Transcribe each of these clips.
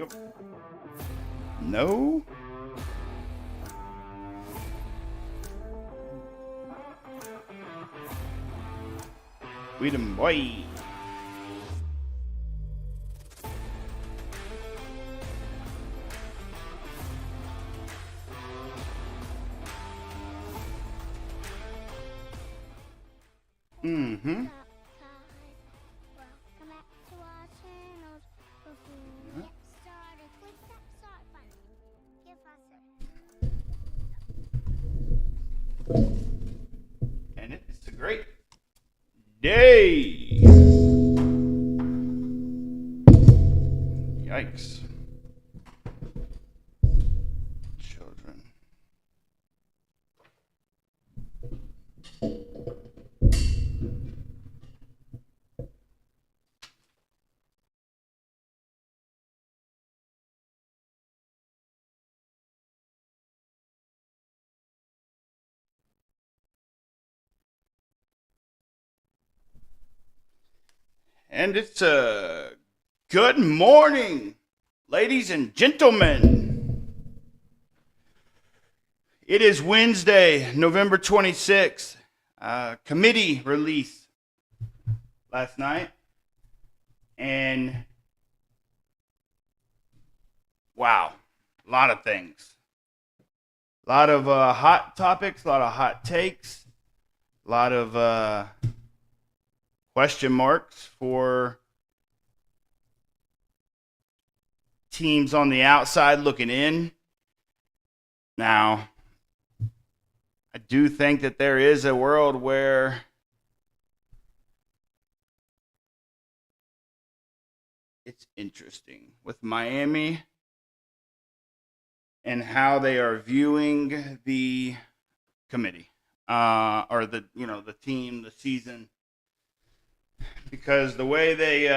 Yep. No. Freedom boy. Mm-hmm. And it's a great day. Yikes. Children. And it's a good morning, ladies and gentlemen. It is Wednesday, November 26th. Committee release last night. And wow, a lot of things. A lot of hot topics, a lot of hot takes, a lot of question marks for teams on the outside looking in. Now, I do think that there is a world where it's interesting with Miami and how they are viewing the committee or the team, the season, because the way they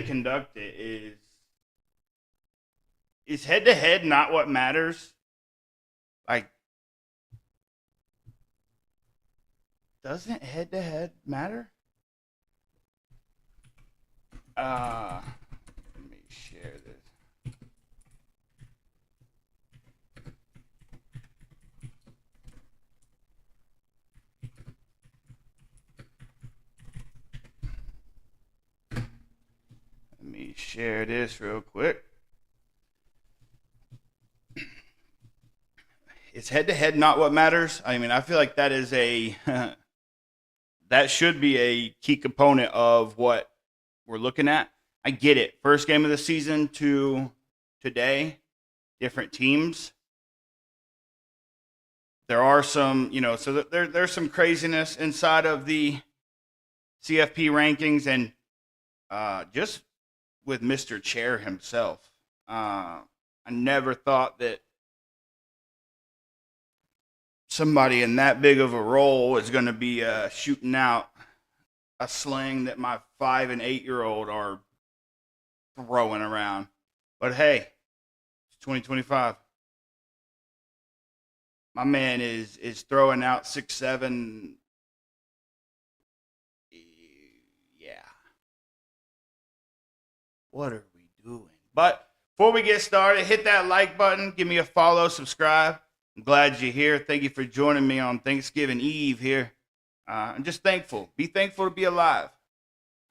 conduct it is head to head not what matters. Like, doesn't head to head matter? Let me share this. Let me share this real quick. Is head to head not what matters? I mean, I feel like that is that should be a key component of what we're looking at. I get it. First game of the season to today, different teams. There are some, so there's some craziness inside of the CFP rankings, and just with Mr. Chair himself. I never thought that somebody in that big of a role is going to be shooting out a sling that my 5 and 8-year-old are throwing around. But hey, it's 2025. My man is throwing out 6'7". Yeah. What are we doing? But before we get started, hit that like button. Give me a follow, subscribe. I'm glad you're here. Thank you for joining me on Thanksgiving Eve here. I'm just thankful. Be thankful to be alive.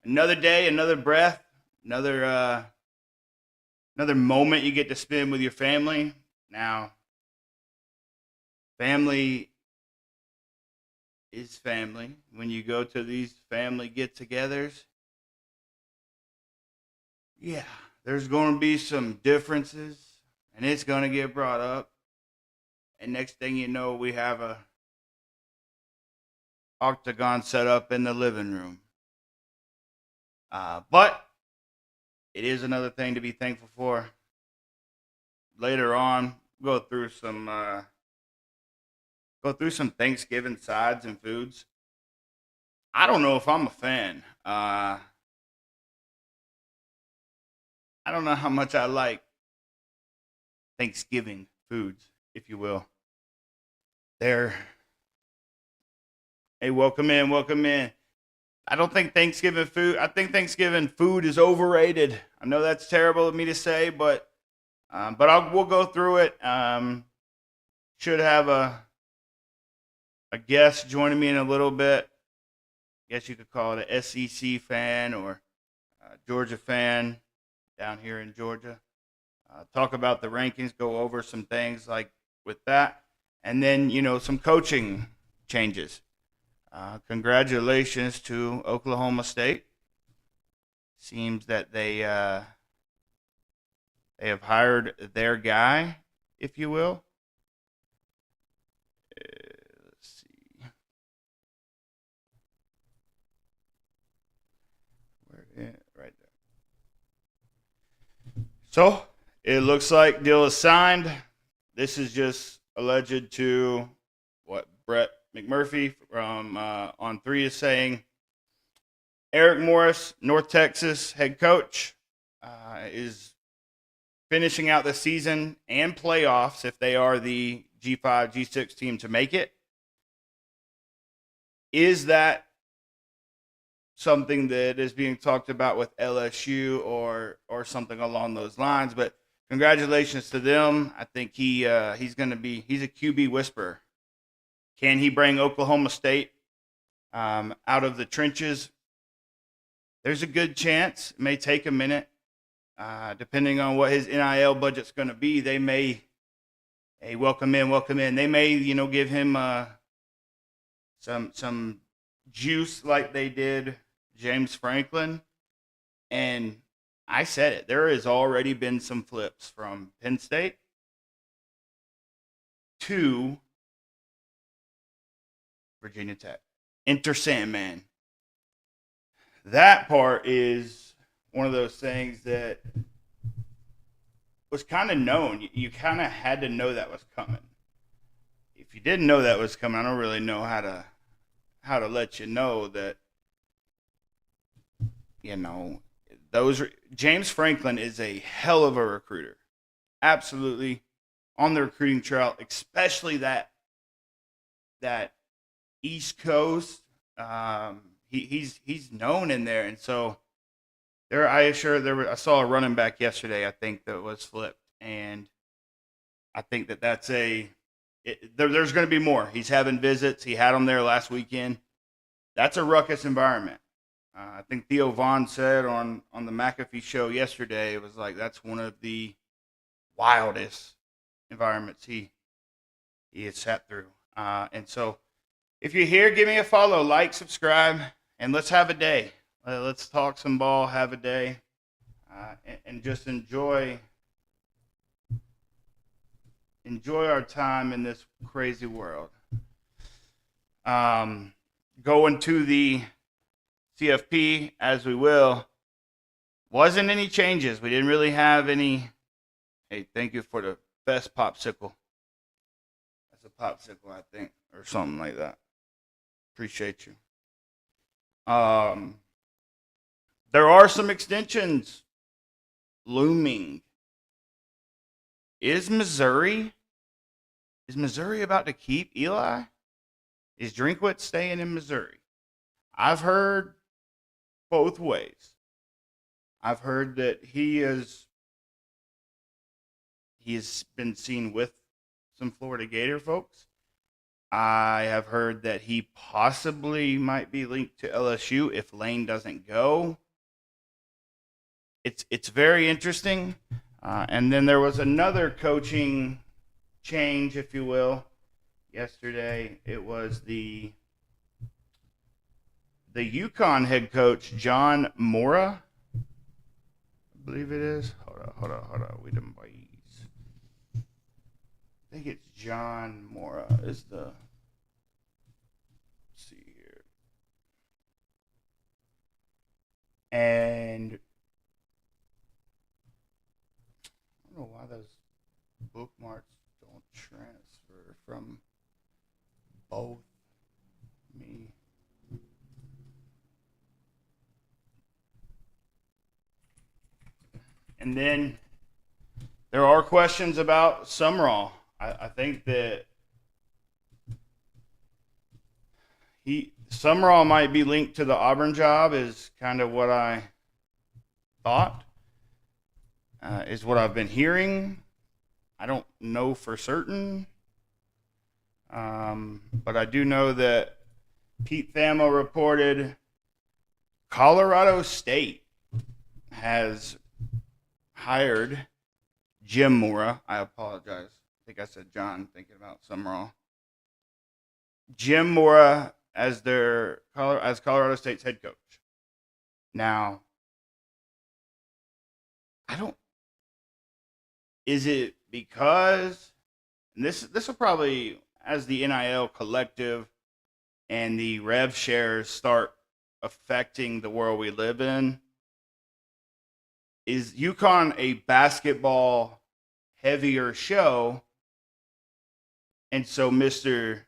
Another day, another breath, another moment you get to spend with your family. Now, family is family. When you go to these family get-togethers, yeah, there's going to be some differences, and it's going to get brought up. And next thing you know, we have a octagon set up in the living room. But it is another thing to be thankful for. Later on, go through some Thanksgiving sides and foods. I don't know if I'm a fan. I don't know how much I like Thanksgiving foods, if you will. There. Hey, welcome in, welcome in. I don't think Thanksgiving food. I think Thanksgiving food is overrated. I know that's terrible of me to say, but we'll go through it. Should have a guest joining me in a little bit. I guess you could call it a SEC fan or a Georgia fan down here in Georgia. Talk about the rankings, go over some things like with that, and then some coaching changes. Congratulations to Oklahoma State. Seems that they have hired their guy, if you will. Let's see. Right there. So it looks like deal is signed. This is just alleged to what Brett McMurphy from On 3 is saying. Eric Morris, North Texas head coach, is finishing out the season and playoffs if they are the G5, G6 team to make it. Is that something that is being talked about with LSU or something along those lines? But congratulations to them. I think he's a QB whisperer. Can he bring Oklahoma State out of the trenches? There's a good chance. It may take a minute. Depending on what his NIL budget's going to be, they may, hey, welcome in. They may, give him some juice like they did James Franklin. And I said it. There has already been some flips from Penn State to Virginia Tech. Enter Sandman. That part is one of those things that was kind of known. You kind of had to know that was coming. If you didn't know that was coming, I don't really know how to let you know that, James Franklin is a hell of a recruiter. Absolutely on the recruiting trail, especially that East Coast. He's known in there, and so I saw a running back yesterday. I think that was flipped, and I think that's there's going to be more. He's having visits. He had them there last weekend. That's a ruckus environment. I think Theo Vaughn said on the McAfee show yesterday, it was like that's one of the wildest environments he has sat through. And so if you're here, give me a follow, like, subscribe, and let's have a day. Let's talk some ball, have a day, and just enjoy our time in this crazy world. Going to the CFP, as we will, wasn't any changes. We didn't really have any. Hey, thank you for the best popsicle. That's a popsicle, I think, or something like that. Appreciate you. There are some extensions looming. Is Missouri about to keep Eli? Is Drinkwitz staying in Missouri? I've heard both ways. I've heard that he has been seen with some Florida Gator folks. I have heard that he possibly might be linked to LSU if Lane doesn't go. It's very interesting. And then there was another coaching change, if you will. Yesterday, it was the UConn head coach, John Mora. I believe it is. Hold on. We didn't buy. I think it's John Mora is the. Let's see here. And I don't know why those bookmarks don't transfer from both me. And then there are questions about Sumrall. I think that, Summerall might be linked to the Auburn job, is kind of what I thought, is what I've been hearing. I don't know for certain, but I do know that Pete Thamel reported Colorado State has hired Jim Mora. I apologize. I think I said John, thinking about Summerall. Jim Mora as Colorado State's head coach. Now, is it because, and this will probably, as the NIL collective and the rev shares start affecting the world we live in, is UConn a basketball heavier show? And so Mr.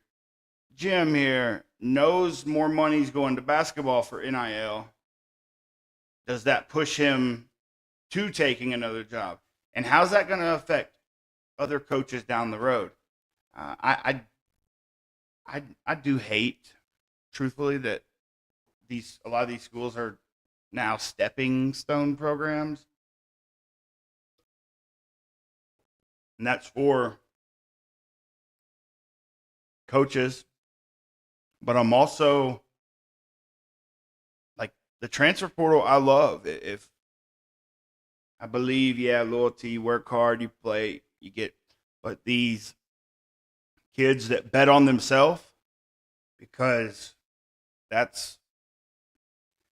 Jim here knows more money's going to basketball for NIL. Does that push him to taking another job? And how's that going to affect other coaches down the road? I do hate, truthfully, that a lot of these schools are now stepping stone programs, and that's for coaches. But I'm also like the transfer portal. I love if I believe, loyalty, you work hard, you play, you get. But these kids that bet on themselves, because that's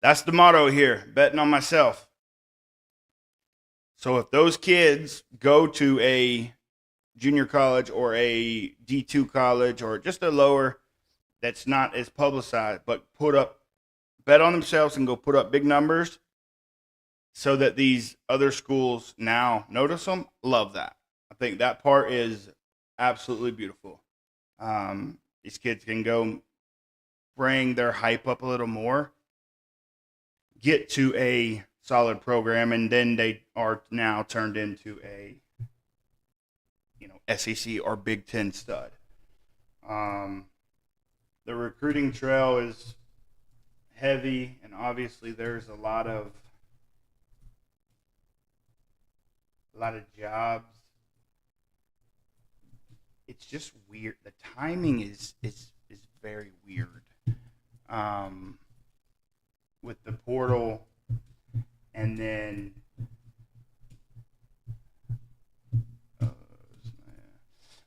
the motto here, betting on myself. So if those kids go to a junior college or a D2 college or just a lower that's not as publicized, but bet on themselves and go put up big numbers so that these other schools now notice them, love that. I think that part is absolutely beautiful. These kids can go bring their hype up a little more, get to a solid program, and then they are now turned into a SEC or Big Ten stud. The recruiting trail is heavy, and obviously there's a lot of jobs. It's just weird. The timing is very weird. With the portal, and then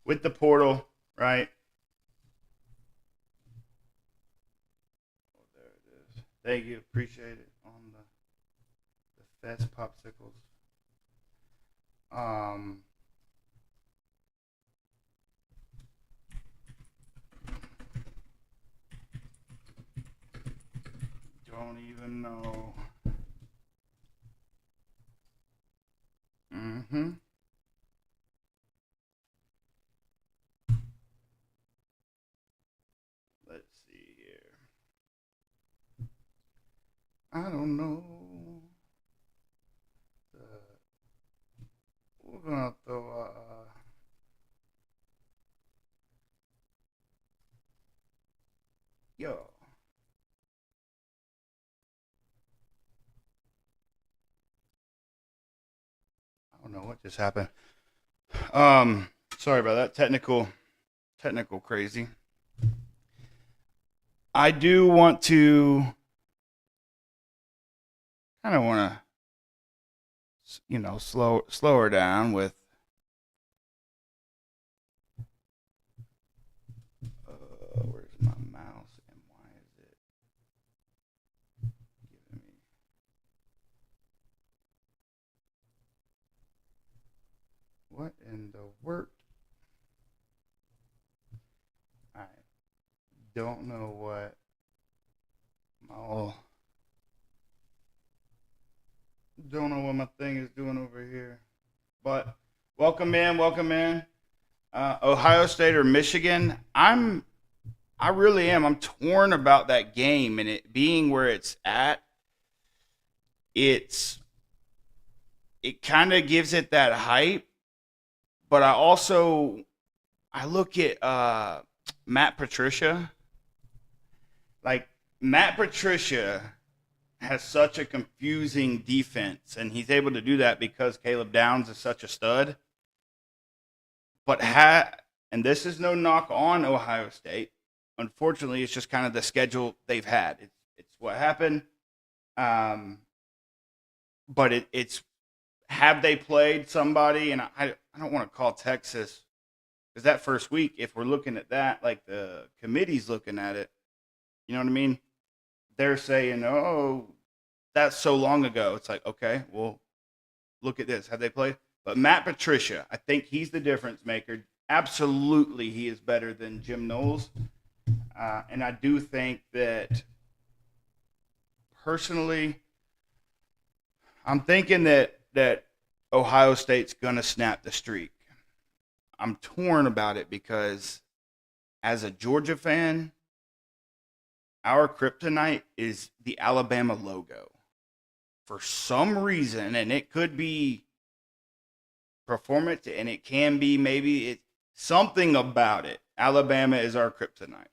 with the portal, right? Oh, there it is. Thank you, appreciate it. On the Fest popsicles. Don't even know. Let's see here. I don't know. We're gonna throw yo. I don't know what just happened. Sorry about that. Technical crazy. I do want to kind of want to slow her down with where's my mouse and why is it giving me what in the work? I don't know what don't know what my thing is doing over here. But welcome in. Ohio State or Michigan. I really am. I'm torn about that game and it being where it's at. It kind of gives it that hype, but I look at Matt Patricia, like Matt Patricia has such a confusing defense, and he's able to do that because Caleb Downs is such a stud. But and this is no knock on Ohio State. Unfortunately, it's just kind of the schedule they've had. It's what happened. But it's have they played somebody? And I don't want to call Texas because that first week, if we're looking at that, like the committee's looking at it, you know what I mean? They're saying, oh, that's so long ago. It's like, okay, well, look at this. Have they played? But Matt Patricia, I think he's the difference maker. Absolutely, he is better than Jim Knowles. And I do think that, personally, I'm thinking that Ohio State's going to snap the streak. I'm torn about it because as a Georgia fan, our kryptonite is the Alabama logo. For some reason, and it could be performance, and it can be maybe it's something about it. Alabama is our kryptonite.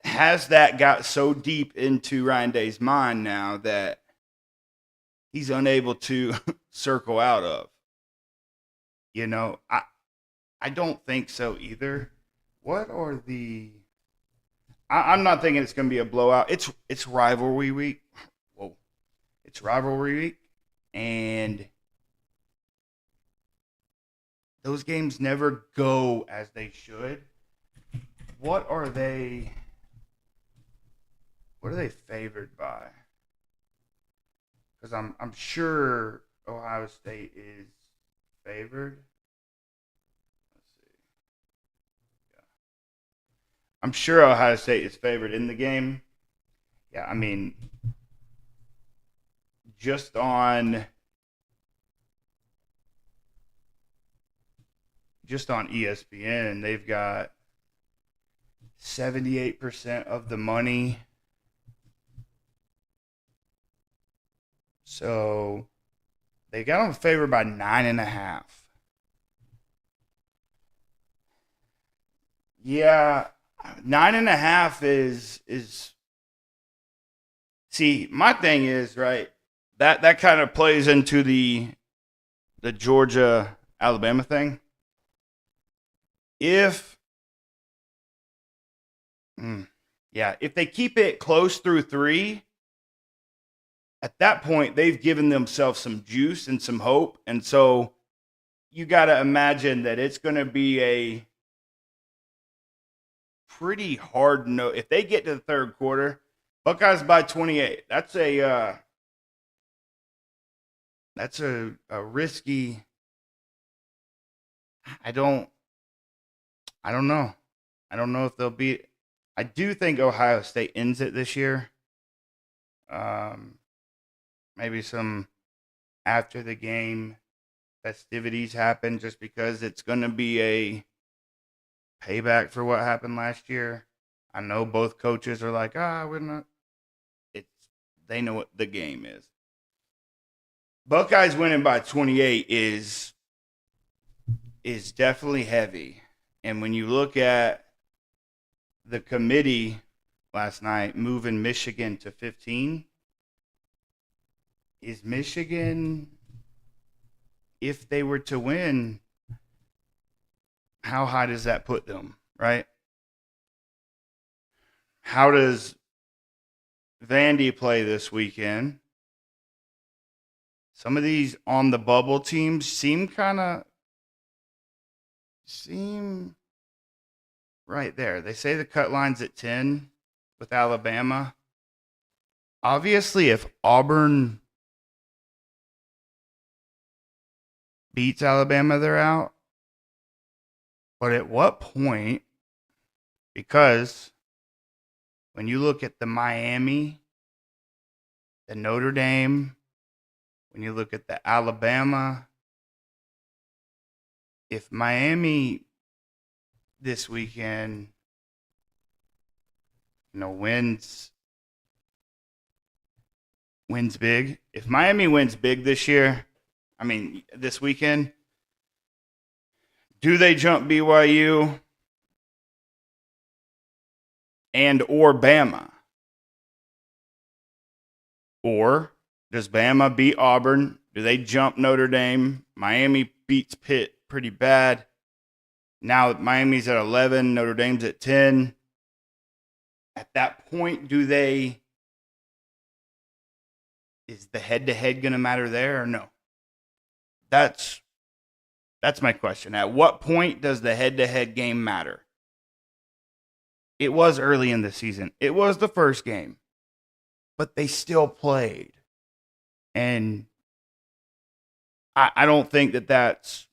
Has that got so deep into Ryan Day's mind now that he's unable to circle out of? You know, I don't think so either. What are the? I'm not thinking it's going to be a blowout. It's rivalry week. Whoa, it's rivalry week, and those games never go as they should. What are they? What are they favored by? Because I'm sure Ohio State is favored. Let's see. Yeah. I'm sure Ohio State is favored in the game. Yeah, I mean, just on ESPN, they've got 78% of the money. So they got them favored by 9.5. Yeah, 9.5 is. See, my thing is right. That kind of plays into the Georgia Alabama thing. If they keep it close through 3. At that point, they've given themselves some juice and some hope. And so you got to imagine that it's going to be a pretty hard no. If they get to the third quarter, Buckeyes by 28. That's a risky. I don't know. I don't know if they'll beat. I do think Ohio State ends it this year. Maybe some after the game festivities happen just because it's going to be a payback for what happened last year. I know both coaches are like, we're not. They know what the game is. Buckeyes winning by 28 is definitely heavy. And when you look at the committee last night moving Michigan to 15, is Michigan, if they were to win, how high does that put them, right? How does Vandy play this weekend? Some of these on the bubble teams seem right there. They say the cut line's at 10 with Alabama. Obviously, if Auburn beats Alabama, they're out. But at what point? Because when you look at the Miami, the Notre Dame, when you look at the Alabama, if Miami this weekend, wins big. If Miami wins big this year, this weekend, do they jump BYU? and or Bama? Or does Bama beat Auburn? Do they jump Notre Dame? Miami beats Pitt pretty bad. Now Miami's at 11, Notre Dame's at 10. At that point, is the head-to-head going to matter there or no? That's my question. At what point does the head-to-head game matter? It was early in the season. It was the first game. But they still played. And I don't think that's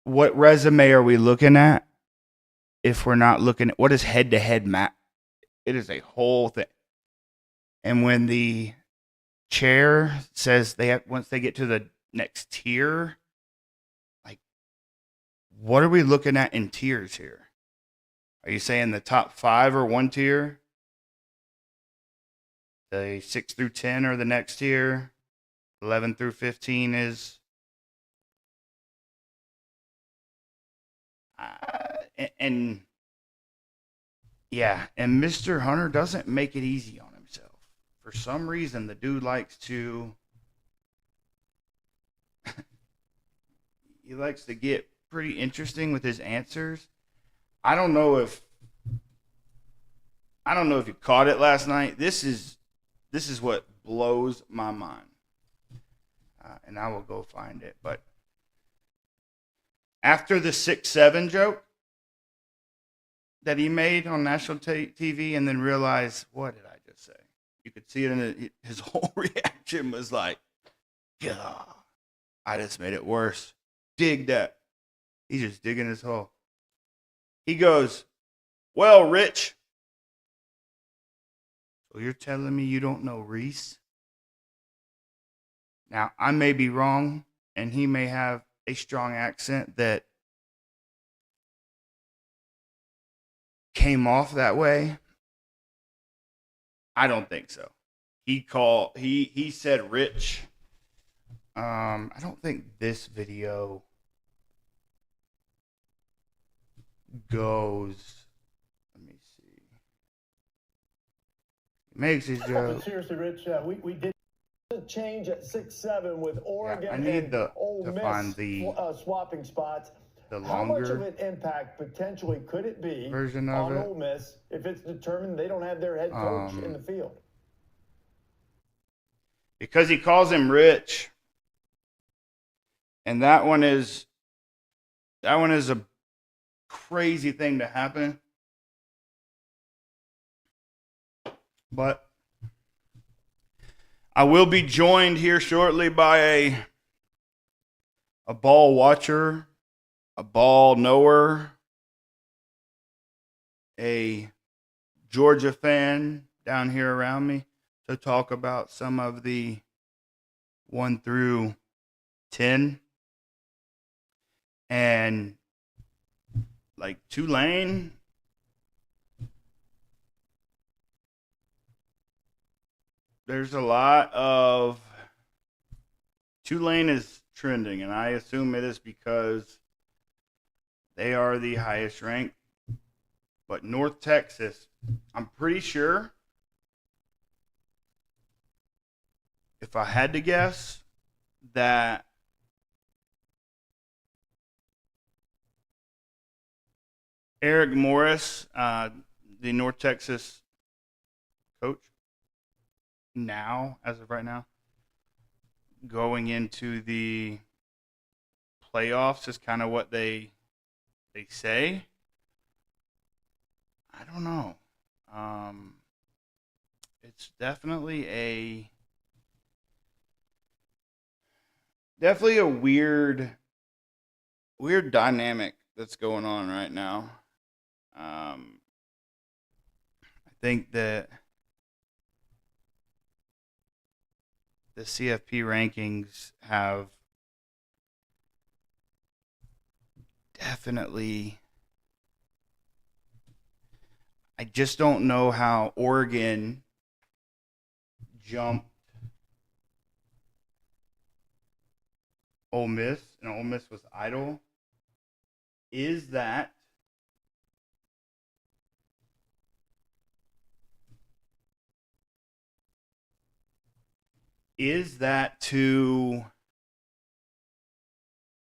what resume are we looking at if we're not looking at what is head-to-head match? It is a whole thing. And when the chair says once they get to the next tier, like, what are we looking at in tiers here? Are you saying the top 5 are one tier? The 6 through 10 are the next tier. 11 through 15 is. And Mr. Hunter doesn't make it easy on himself. For some reason, the dude likes to. He likes to get pretty interesting with his answers. I don't know if you caught it last night. This is what blows my mind. And I will go find it. But after the 6-7 joke that he made on national TV and then realized, what did I just say? You could see it in his whole reaction was like, God, I just made it worse. Dig that. He's just digging his hole. He goes, well, Rich, so you're telling me you don't know Reese? Now, I may be wrong, and he may have a strong accent that came off that way. I don't think so. He said Rich. I don't think this video goes. Let me see. He makes his joke. Seriously, Rich, we did change at 6-7 with Oregon I need and Ole to Miss find the swapping spots. The How much of longer an impact potentially could it be version of on it. Ole Miss if it's determined they don't have their head coach in the field? Because he calls him Rich, and that one is a crazy thing to happen. But I will be joined here shortly by a ball watcher, a ball knower, a Georgia fan down here around me to talk about some of the 1 through 10. And like Tulane, there's a lot of Tulane is trending, and I assume it is because they are the highest ranked. But North Texas, I'm pretty sure, if I had to guess, that Eric Morris, the North Texas coach, now, as of right now, going into the playoffs is kind of what they say. I don't know. It's definitely a weird dynamic that's going on right now. I think that the CFP rankings have definitely. I just don't know how Oregon jumped Ole Miss, and Ole Miss was idle. Is that Is that too?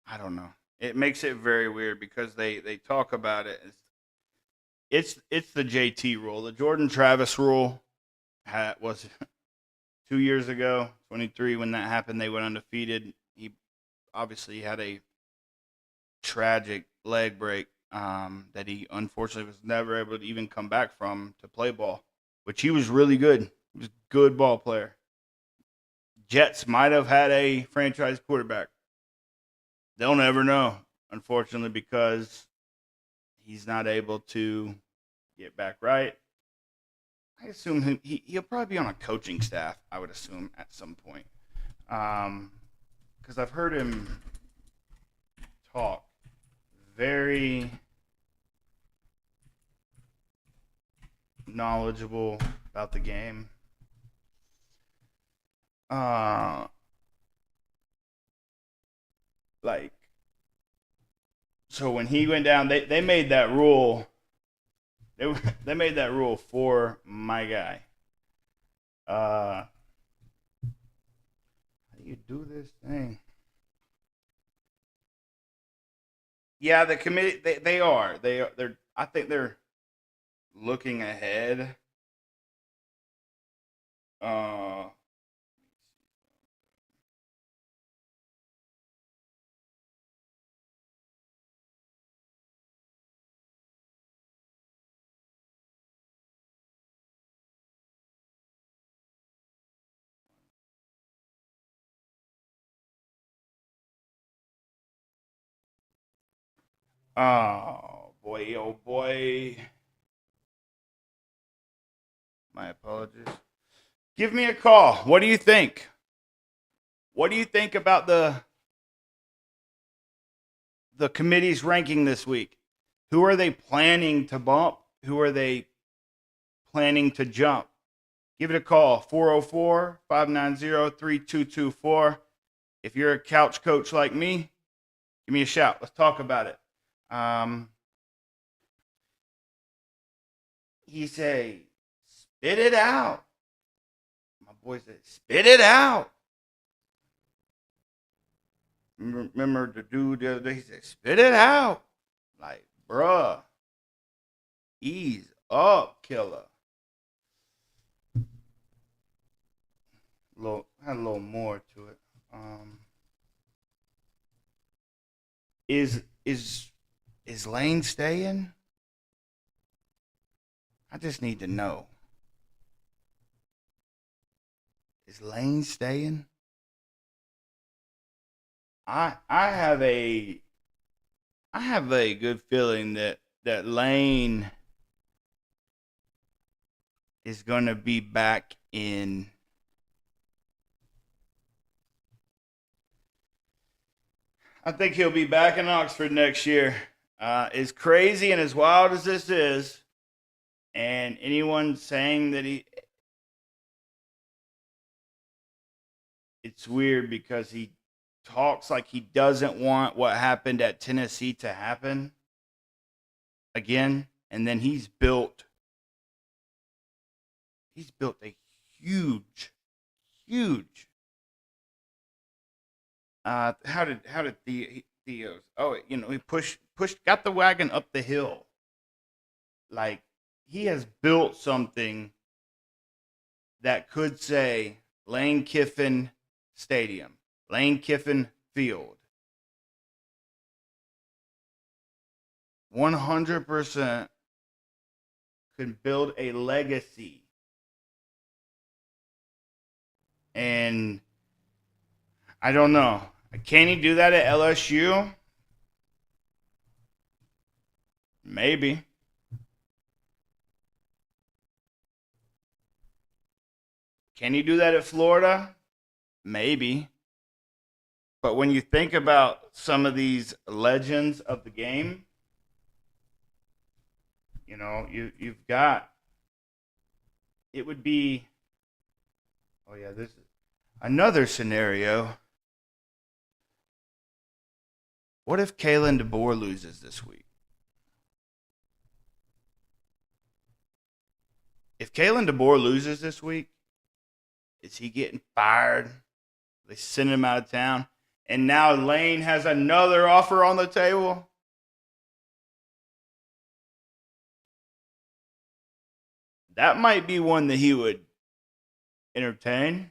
I don't know. It makes it very weird because they talk about it. It's the JT rule. The Jordan Travis rule was 2 years ago, 23 when that happened. They went undefeated. He obviously had a tragic leg break that he unfortunately was never able to even come back from to play ball, which he was really good. He was a good ball player. Jets might have had a franchise quarterback. They'll never know, unfortunately, because he's not able to get back right. I assume he'll probably be on a coaching staff, I would assume, at some point. Because I've heard him talk very knowledgeable about the game. Like, so when he went down, they made that rule. They made that rule for my guy. How do you do this thing? Yeah, the committee they are. They're I think they're looking ahead. Uh oh boy, oh boy. My apologies. Give me a call. What do you think? What do you think about the committee's ranking this week? Who are they planning to bump? Who are they planning to jump? Give it a call, 404-590-3224. If you're a couch coach like me, give me a shout. Let's talk about it. He say, spit it out. My boy said, spit it out. Remember the dude the other day? He said, spit it out. Like, bruh, ease up, killer. Had a little more to it. Is Lane staying? I just need to know. Is Lane staying? I have a good feeling that Lane is going to be back in. I think he'll be back in Oxford next year. As crazy and as wild as this is, and anyone saying that it's weird because he talks like he doesn't want what happened at Tennessee to happen again, and then he's built a huge how did Theo's he pushed got the wagon up the hill. Like, he has built something that could say Lane Kiffin Stadium, Lane Kiffin Field. 100% could build a legacy. And I don't know. Can he do that at LSU? Maybe. Can he do that at Florida? Maybe. But when you think about some of these legends of the game, you've got, it would be, oh yeah, this is another scenario. What if Kalen DeBoer loses this week? If Kalen DeBoer loses this week, Is he getting fired? They send him out of town. And now Lane has another offer on the table. That might be one that he would entertain.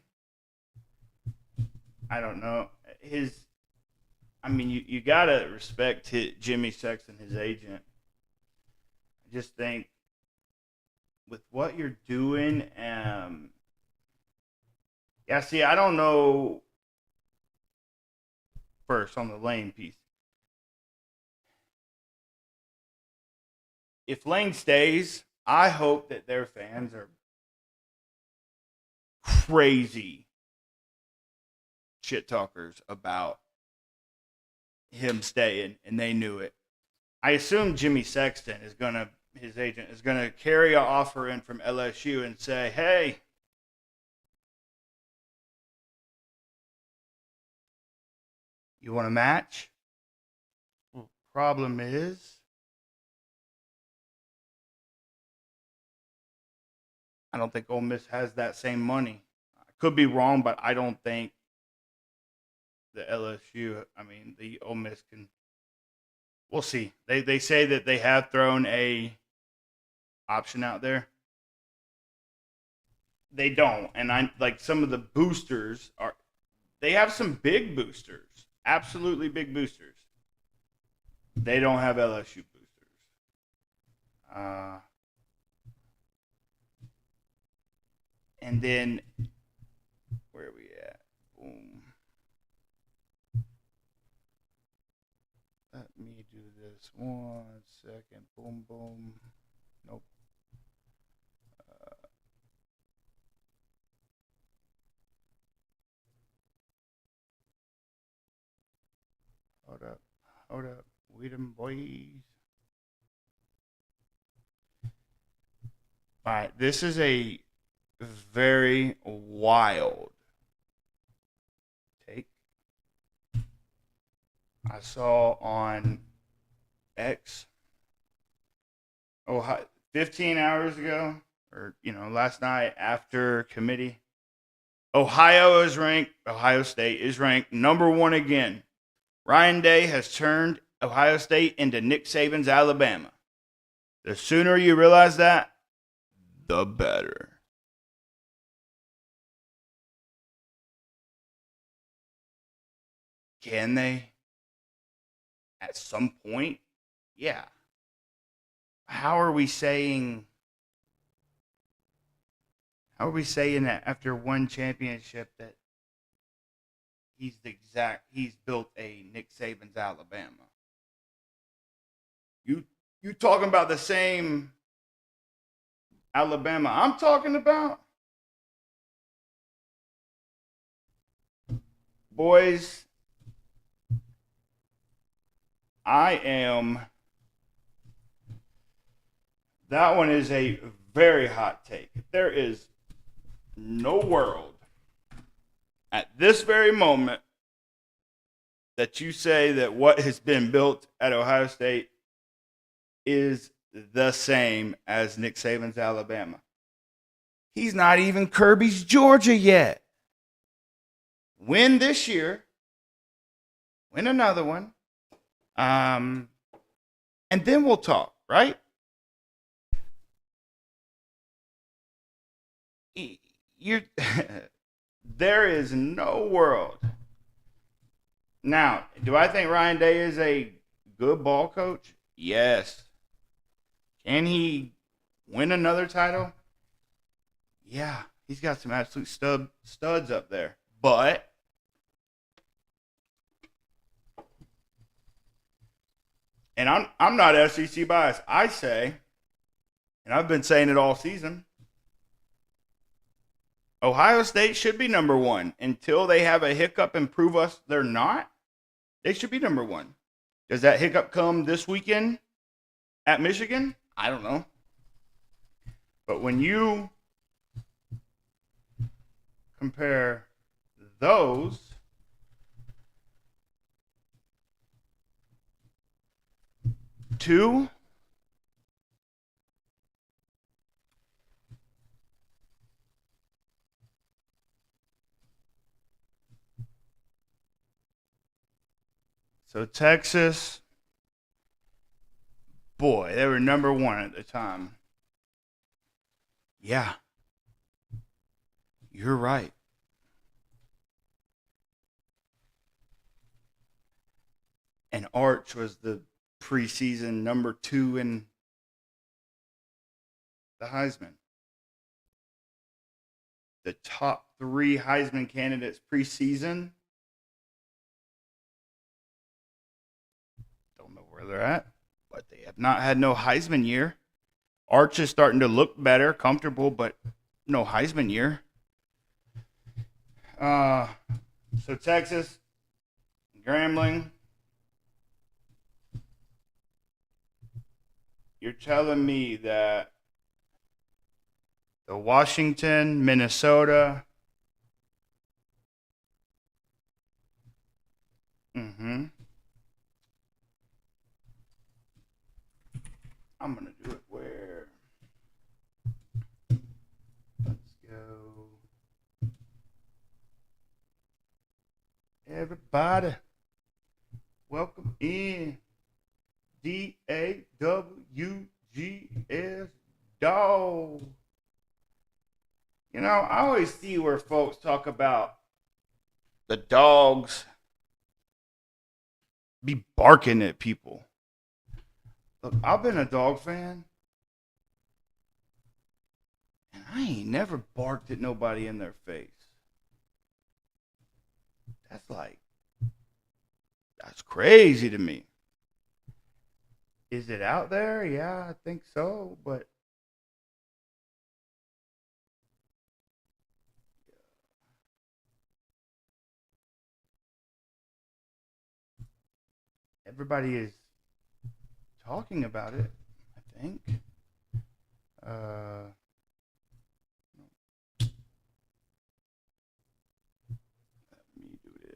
I don't know. You got to respect Jimmy Sexton, his agent. I just think with what you're doing, I don't know. First, on the Lane piece. If Lane stays, I hope that their fans are crazy shit talkers about him staying, and they knew it. I assume Jimmy Sexton his agent is gonna carry an offer in from LSU and say, "Hey, you want a match?" Well, problem is, I don't think Ole Miss has that same money. I could be wrong, but I don't think the Ole Miss can. We'll see. They say that they have thrown a option out there. They don't, and I like some of the boosters are. They have some big boosters, absolutely big boosters. They don't have LSU boosters. And then where are we at? Boom. Let me do this 1 second. Boom, boom. Nope. Hold up. We them boys. All right, this is a very wild take. I saw on X, 15 hours ago, or last night after committee. Ohio State is ranked number 1 again. Ryan Day has turned Ohio State into Nick Saban's Alabama. The sooner you realize that, the better. Can they? At some point? Yeah. How are we saying that after one championship that he's built a Nick Saban's Alabama? You talking about the same Alabama I'm talking about? Boys, that one is a very hot take. There is no world at this very moment that you say that what has been built at Ohio State is the same as Nick Saban's Alabama. He's not even Kirby's Georgia yet. Win this year. Win another one. And then we'll talk, right? There is no world. Now, do I think Ryan Day is a good ball coach? Yes. Can he win another title? Yeah, he's got some absolute studs up there. But and I'm not SEC biased. I say, and I've been saying it all season, Ohio State should be number 1 until they have a hiccup and prove us they're not. They should be number 1. Does that hiccup come this weekend at Michigan? I don't know. But when you compare those two, So Texas, boy, they were number one at the time. Yeah, you're right. And Arch was the preseason number 2 in the Heisman. The top 3 Heisman candidates preseason. Don't know where they're at, but they have not had no Heisman year. Arch is starting to look better, comfortable, but no Heisman year. So Texas, Grambling. You're telling me that the Washington, Minnesota. Mm-hmm. I'm going to do it where? Let's go. Everybody, welcome in. DAWGS dog. You know, I always see where folks talk about the dogs be barking at people. Look, I've been a dog fan, and I ain't never barked at nobody in their face. That's crazy to me. Is it out there? Yeah, I think so, but everybody is talking about it, I think. Let me do this.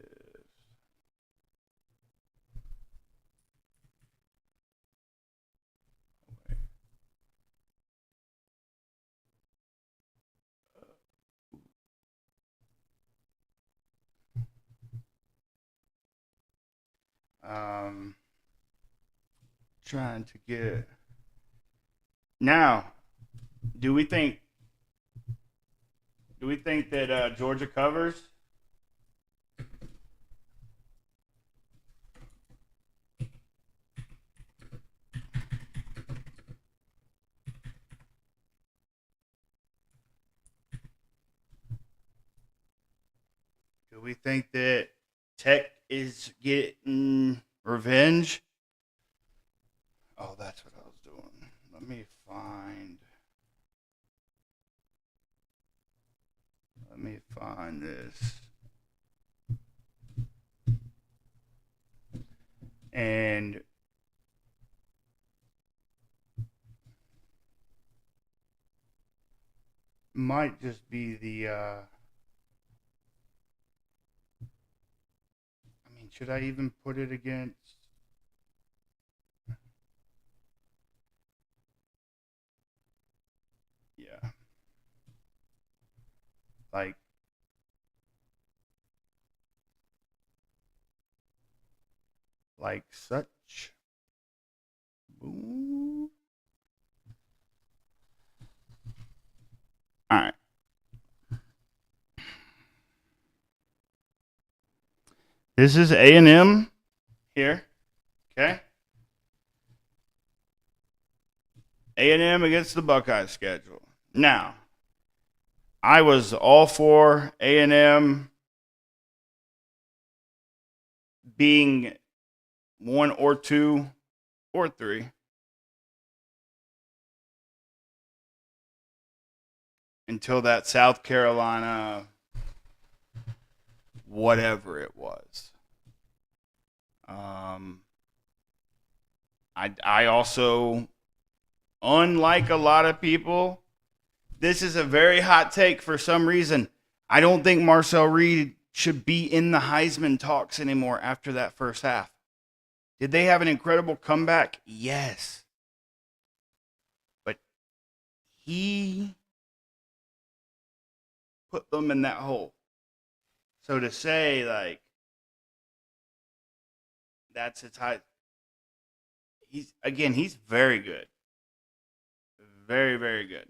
Trying to get now. Do we think that Georgia covers? Do we think that Tech is getting revenge? Oh, that's what I was doing. Let me find this. And might just be the should I even put it against? Yeah. Like such. Boom. All right. This is A&M here. Okay. A&M against the Buckeye schedule. Now, I was all for A&M being 1 or 2 or 3 until that South Carolina whatever it was. I also, unlike a lot of people, this is a very hot take for some reason. I don't think Marcel Reed should be in the Heisman talks anymore after that first half. Did they have an incredible comeback? Yes. But he put them in that hole. So to say, like, That's his high. He's very good. Very, very good.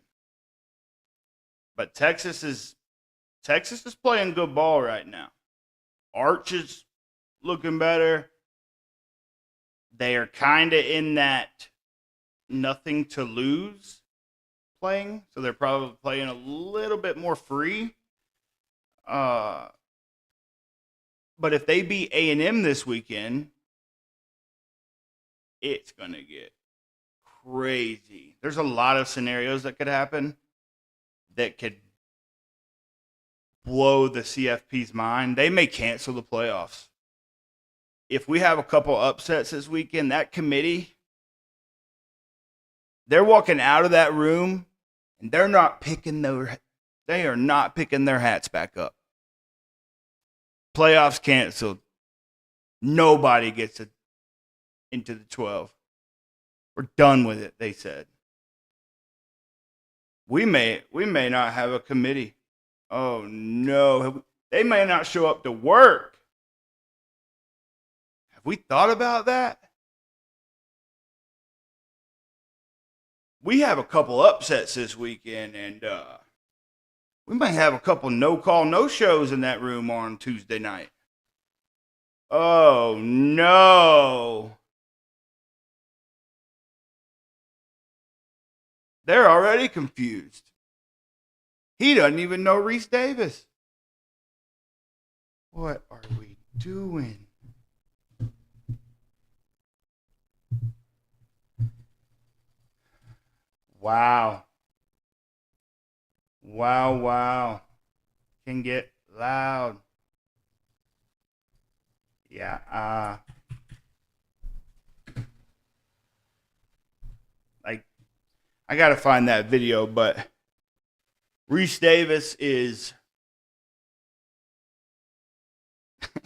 But Texas is playing good ball right now. Arch is looking better. They are kind of in that nothing to lose playing, so they're probably playing a little bit more free. But if they beat A&M this weekend, it's gonna get crazy. There's a lot of scenarios that could happen that could blow the CFP's mind. They may cancel the playoffs. If we have a couple upsets this weekend, that committee, they're walking out of that room and they are not picking their hats back up. Playoffs canceled. Nobody gets into the 12. We're done with it, they said. We may not have a committee. Oh no. They may not show up to work. Have we thought about that? We have a couple upsets this weekend, and we might have a couple no-call, no-shows in that room on Tuesday night. Oh no. They're already confused. He doesn't even know Reese Davis. What are we doing? Wow. Wow. Can get loud. Yeah, I gotta find that video, but Reese Davis is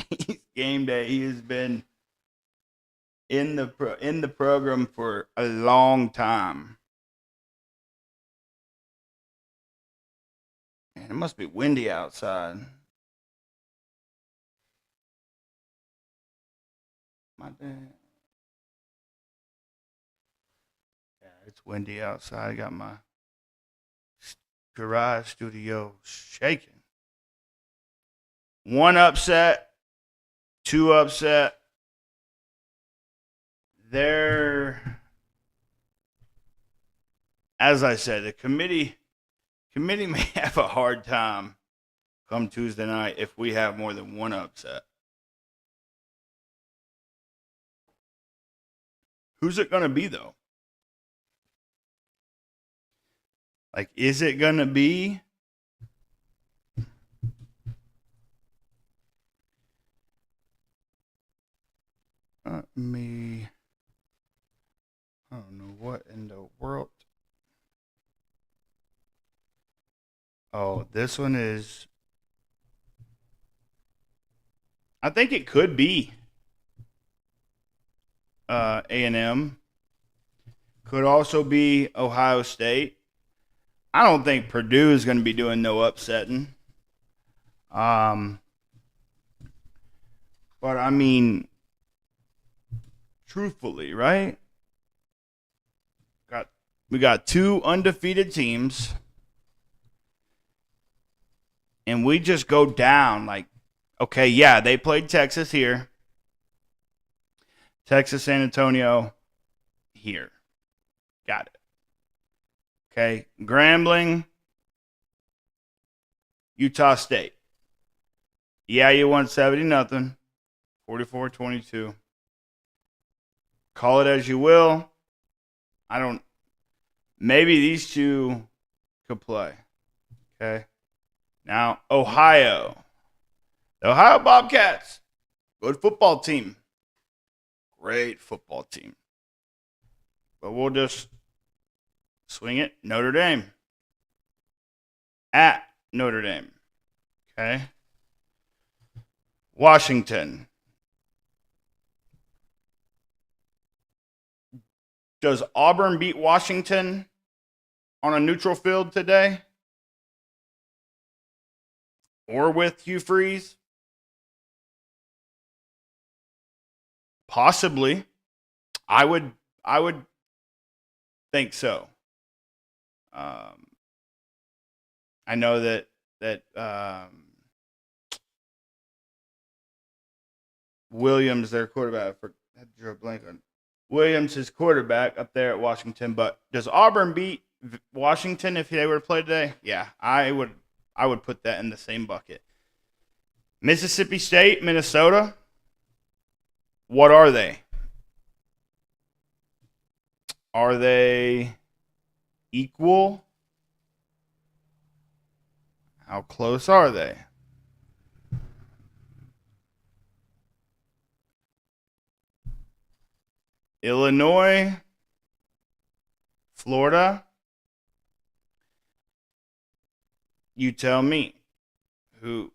he's game day. He has been in the program for a long time. Man, it must be windy outside. My bad. Yeah, it's windy outside. I got my garage studio shaking. One upset, two upset. There, as I said, the committee may have a hard time come Tuesday night if we have more than one upset. Who's it going to be, though? Like, is it going to be I don't know what in the world. Oh, this one is. I think it could be A&M. Could also be Ohio State. I don't think Purdue is going to be doing no upsetting. But I mean, truthfully, right? We got two undefeated teams, and we just go down like, okay, yeah, they played Texas here, Texas, San Antonio here. Got it. Okay, Grambling, Utah State. Yeah, you won 70-0, 44-22. Call it as you will. Maybe these two could play. Okay. Now, Ohio. The Ohio Bobcats. Good football team. Great football team. But we'll just swing it. Notre Dame. At Notre Dame. Okay. Washington. Does Auburn beat Washington on a neutral field today? Or with Hugh Freeze? Possibly. I would think so. I know that Williams, their quarterback, I drew a blank on Williams, his quarterback up there at Washington. But does Auburn beat Washington if they were to play today? Yeah, I would put that in the same bucket. Mississippi State, Minnesota. What are they? Are they equal? How close are they? Illinois, Florida. You tell me who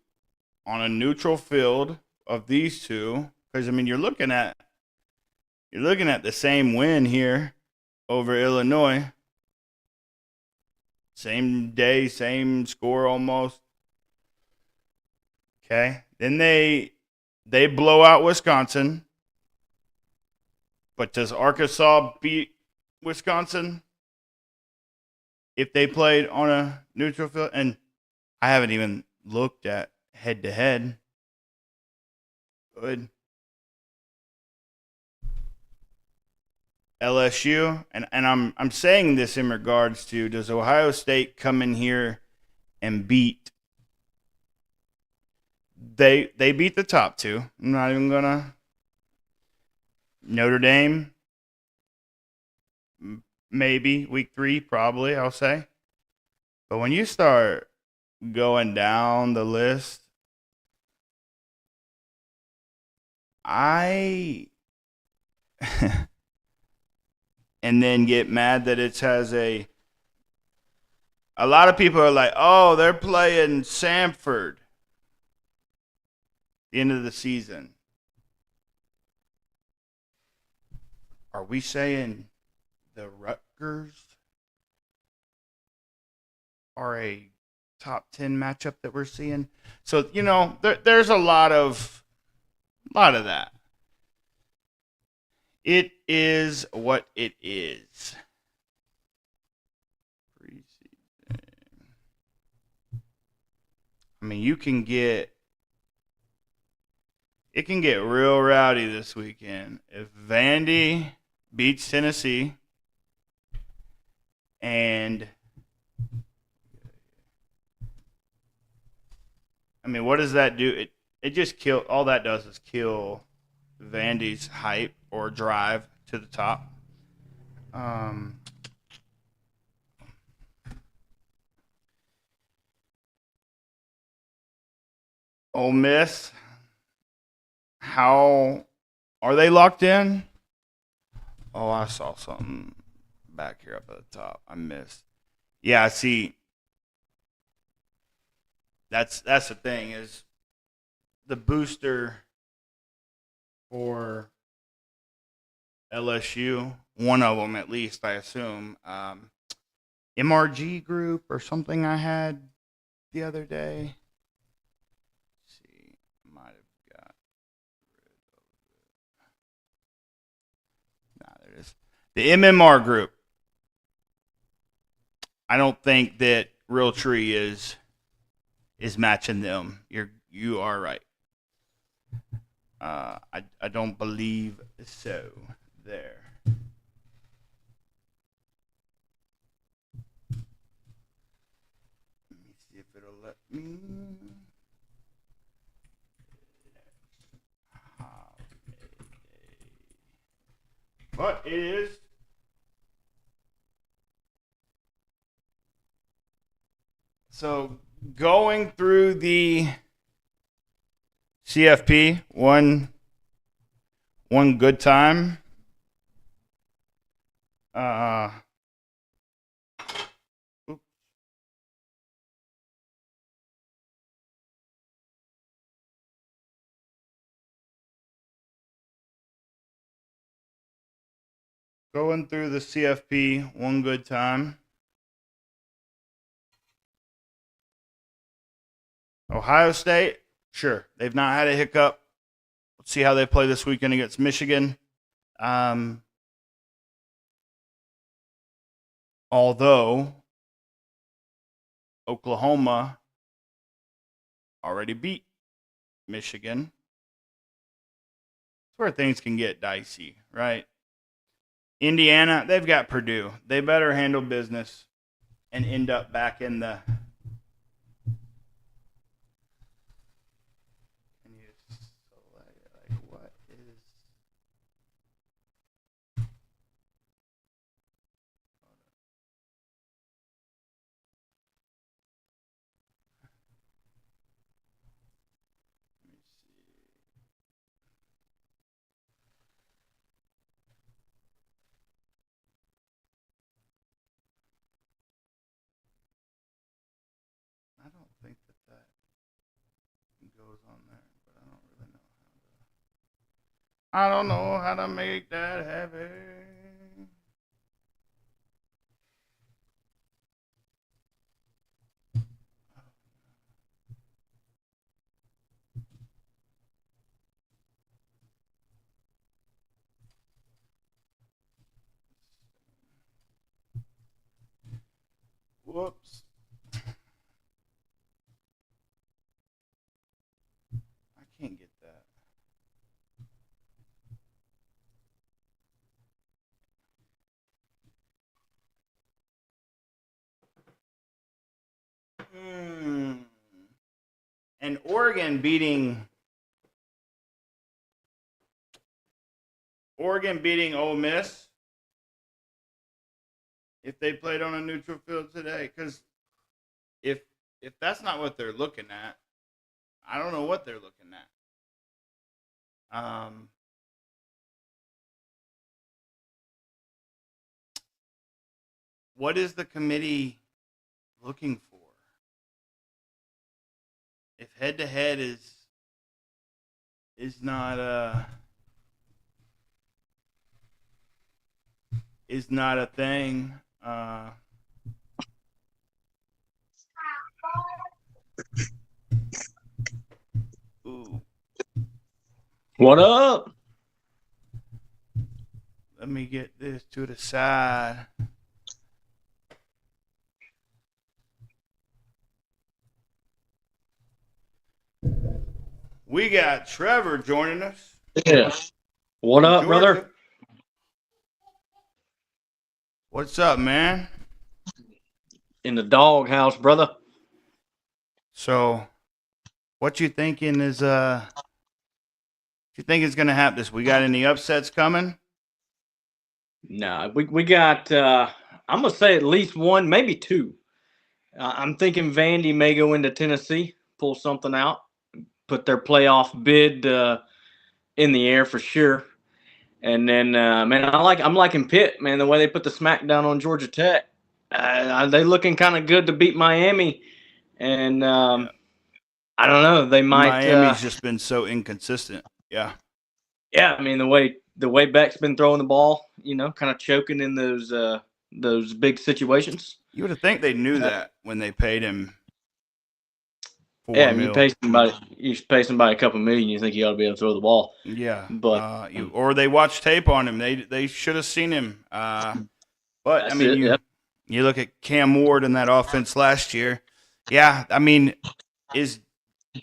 on a neutral field of these two, because I mean you're looking at the same win here over Illinois. Same day, same score almost. Okay. Then they blow out Wisconsin. But does Arkansas beat Wisconsin if they played on a neutral field? And I haven't even looked at head-to-head. Good. LSU, and I'm saying this in regards to, does Ohio State come in here and beat? They beat the top two. I'm not even gonna. Notre Dame, maybe week 3, probably I'll say. But when you start going down the list, and then get mad that it has a lot of people are like, oh, they're playing Samford the end of the season. Are we saying the Rutgers are a top 10 matchup that we're seeing? So, there's a lot of that. It is what it is. Preseason. I mean, it can get real rowdy this weekend. If Vandy beats Tennessee and I mean, what does that do? It just all that does is kill Vandy's hype or drive to the top. Ole Miss, how are they locked in? Oh, I saw something back here up at the top. I missed. Yeah, see. That's the thing is the booster for LSU, one of them at least, I assume, MRG group or something I had the other day. Let's see, might have got rid of it. Nah, there it is. The MMR group. I don't think that Realtree is matching them. You are right. I don't believe so. There. Let me see if it'll let me. But it is. So going through the CFP, one good time. Going through the CFP, one good time. Ohio State, sure, they've not had a hiccup. Let's see how they play this weekend against Michigan. Although Oklahoma already beat Michigan, that's where things can get dicey, right? Indiana, they've got Purdue. They better handle business and end up back in the. Can you select, like, what is. Let me see. I don't think that goes on there, but I don't really know how to. I don't know how to make that happen. Whoops. I can't get that. And Oregon beating Ole Miss if they played on a neutral field today. Because if that's not what they're looking at, I don't know what they're looking at. What is the committee looking for? If head to head is not a thing. Ooh. What up? Let me get this to the side. We got Trevor joining us. Yeah. What up, Georgia. brother? What's up, man? In the doghouse, brother. So, what you thinking is you think is gonna happen this? We got any upsets coming? Nah, we got I'm gonna say at least one, maybe two. I'm thinking Vandy may go into Tennessee, pull something out, put their playoff bid in the air for sure. And then, man, I'm liking Pitt, man. The way they put the smack down on Georgia Tech, they looking kind of good to beat Miami. And Yeah. I don't know, they might. Miami's just been so inconsistent. Yeah. Yeah, I mean the way Beck's been throwing the ball, kind of choking in those big situations. You would have think they knew that when they paid him $4 Yeah, I mean, million. you pay somebody a couple million, you think you ought to be able to throw the ball. Yeah, But or they watched tape on him. They should have seen him. But I mean, you look at Cam Ward in that offense last year. Yeah, I mean, is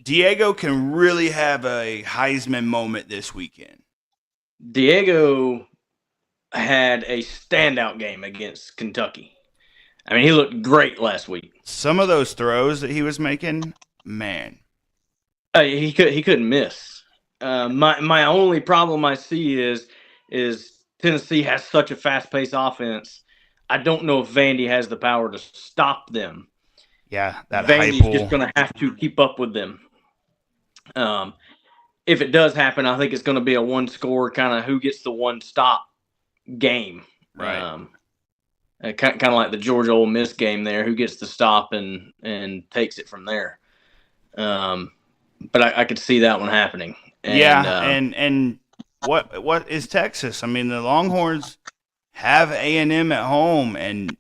Diego can really have a Heisman moment this weekend? Diego had a standout game against Kentucky. I mean, he looked great last week. Some of those throws that he was making, man, he couldn't miss. My only problem I see is Tennessee has such a fast-paced offense. I don't know if Vandy has the power to stop them. Yeah, that Vandy's Heupel. just going to have to keep up with them. If it does happen, I think it's going to be a one-score kind of who gets the one-stop game. Right. Kind of like the Georgia Ole Miss game there, who gets the stop and takes it from there. But I could see that one happening. And what is Texas? I mean, the Longhorns have A&M at home, and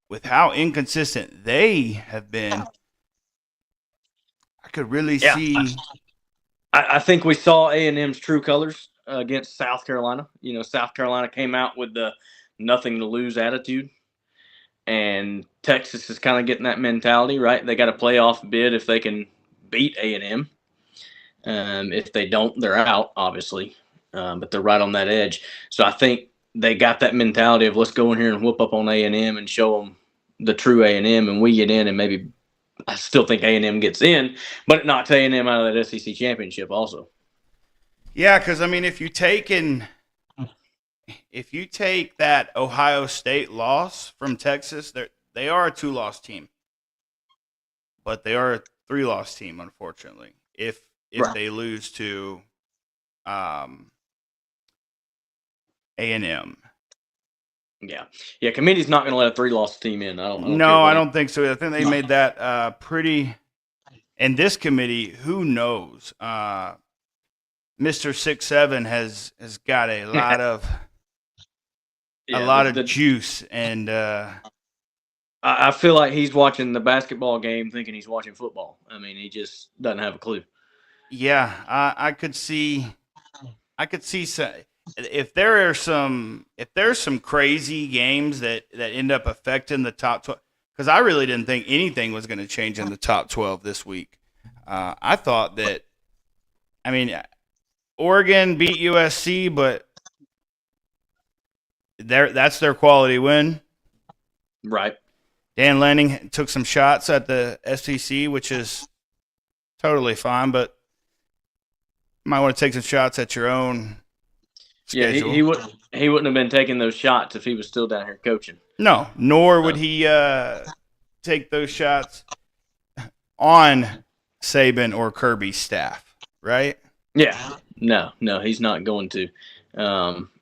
with how inconsistent they have been, I could really see I think we saw A&M's true colors against South Carolina. South Carolina came out with the nothing to lose attitude, and Texas is kind of getting that mentality, right? They got a playoff bid if they can beat A&M. If they don't, they're out, obviously, but they're right on that edge. So I think they got that mentality of let's go in here and whoop up on A&M and show them the true A&M, and we get in, and maybe I still think A&M gets in, but it knocks A&M out of that SEC championship also. Yeah, because I mean, if you take that Ohio State loss from Texas, they are a 2-loss team, but they are a 3-loss team, unfortunately. If Right. they lose to A&M. Yeah. Committee's not going to let a 3-loss team in. I don't care No, what I don't think so. I think they made that pretty. And this committee, who knows? Mr. 6'7" has got a lot of juice, and I feel like he's watching the basketball game thinking he's watching football. I mean, he just doesn't have a clue. yeah, I could see some, if there's some crazy games that end up affecting the top 12, because I really didn't think anything was going to change in the top 12 this week. I thought that, I mean, Oregon beat USC, but that's their quality win. Right. Dan Lanning took some shots at the SEC, which is totally fine, but you might want to take some shots at your own schedule. Yeah, he wouldn't have been taking those shots if he was still down here coaching. No, nor would he take those shots on Saban or Kirby's staff, right? Yeah. No, he's not going to.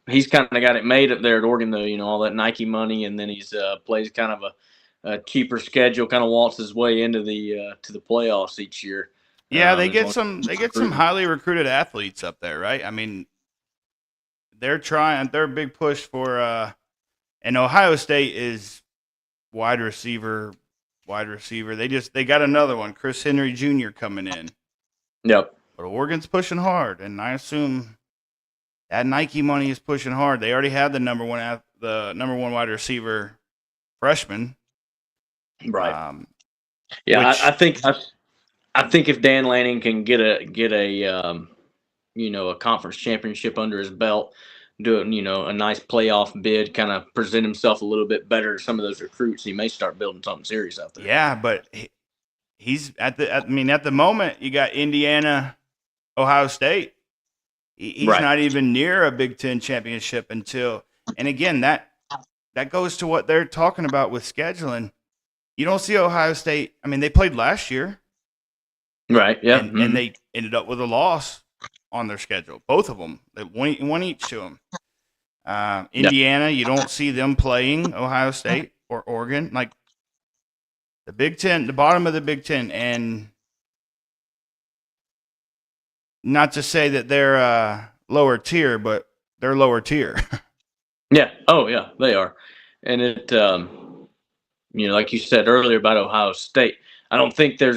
He's kind of got it made up there at Oregon, though. All that Nike money, and then he's plays kind of a cheaper schedule, kind of waltzes his way into the to the playoffs each year. Yeah, they get some highly recruited athletes up there, right? I mean, they're trying. They're a big push for. And Ohio State is wide receiver. They got another one, Chris Henry Jr. coming in. Yep. But Oregon's pushing hard, and I assume that Nike money is pushing hard. They already had the number one wide receiver freshman. Right. I think if Dan Lanning can get a conference championship under his belt, do a nice playoff bid, kind of present himself a little bit better to some of those recruits, he may start building something serious out there. Yeah, but he's at the moment you got Indiana, Ohio State. He's right. not even near a Big Ten championship until, and again, that goes to what they're talking about with scheduling. You don't see Ohio State. I mean, they played last year. Right, yeah. And they ended up with a loss on their schedule. Both of them. They won each to them. Indiana, you don't see them playing Ohio State or Oregon. Like the Big Ten, the bottom of the Big Ten, and not to say that they're lower tier, but they're lower tier. Yeah. Oh, yeah, they are. And it, like you said earlier about Ohio State, I don't think they're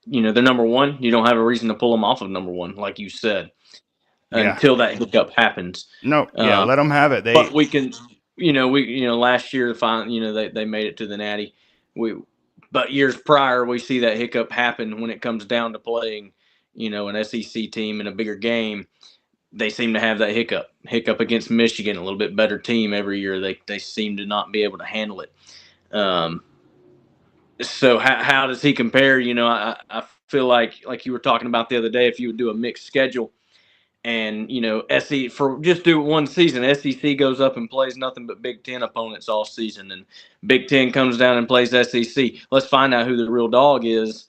number one. You don't have a reason to pull them off of number one, like you said, until that hiccup happens. No, let them have it. But we can, last year, they made it to the Natty. But years prior, we see that hiccup happen when it comes down to playing, an SEC team in a bigger game. They seem to have that hiccup against Michigan, a little bit better team every year. They seem to not be able to handle it. So how does he compare? I feel like you were talking about the other day, if you would do a mixed schedule and, SEC for just do one season, SEC goes up and plays nothing but Big Ten opponents all season, and Big Ten comes down and plays SEC. Let's find out who the real dog is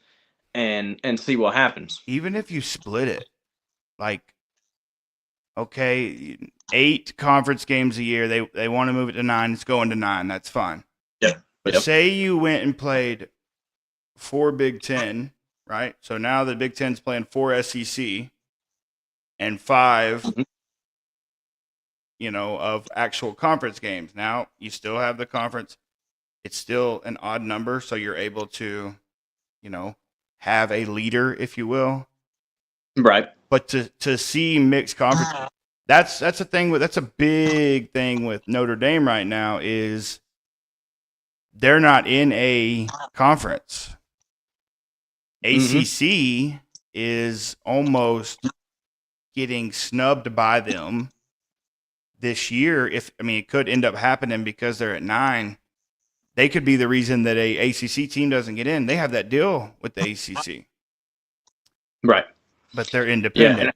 and see what happens. Even if you split it, like, okay, 8 conference games a year, they want to move it to 9. It's going to 9. That's fine. Yeah. But say you went and played 4 Big Ten, right? So now the Big Ten's playing 4 SEC and 5, of actual conference games. Now you still have the conference. It's still an odd number, so you're able to, have a leader, if you will. Right. but to see mixed conference, that's a thing that's a big thing with Notre Dame right now is they're not in a conference. ACC is almost getting snubbed by them this year. It could end up happening because they're at 9. They could be the reason that a ACC team doesn't get in. They have that deal with the ACC, right? But they're independent.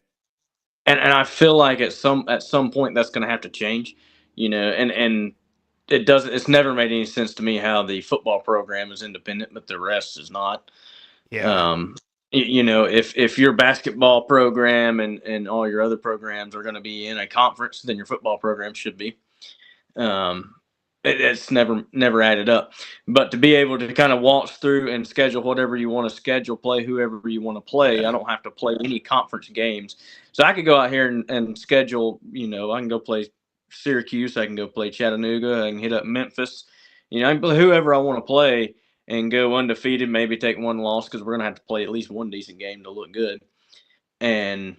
Yeah, and I feel like at some point that's going to have to change, and it doesn't. It's never made any sense to me how the football program is independent, but the rest is not. Yeah. If your basketball program and all your other programs are going to be in a conference, then your football program should be. It's never added up. But to be able to kind of waltz through and schedule whatever you want to schedule, play whoever you want to play. Yeah. I don't have to play any conference games. So I could go out here and schedule, I can go play Syracuse. I can go play Chattanooga. I can hit up Memphis. I can play whoever I want to play and go undefeated, maybe take one loss because we're going to have to play at least one decent game to look good and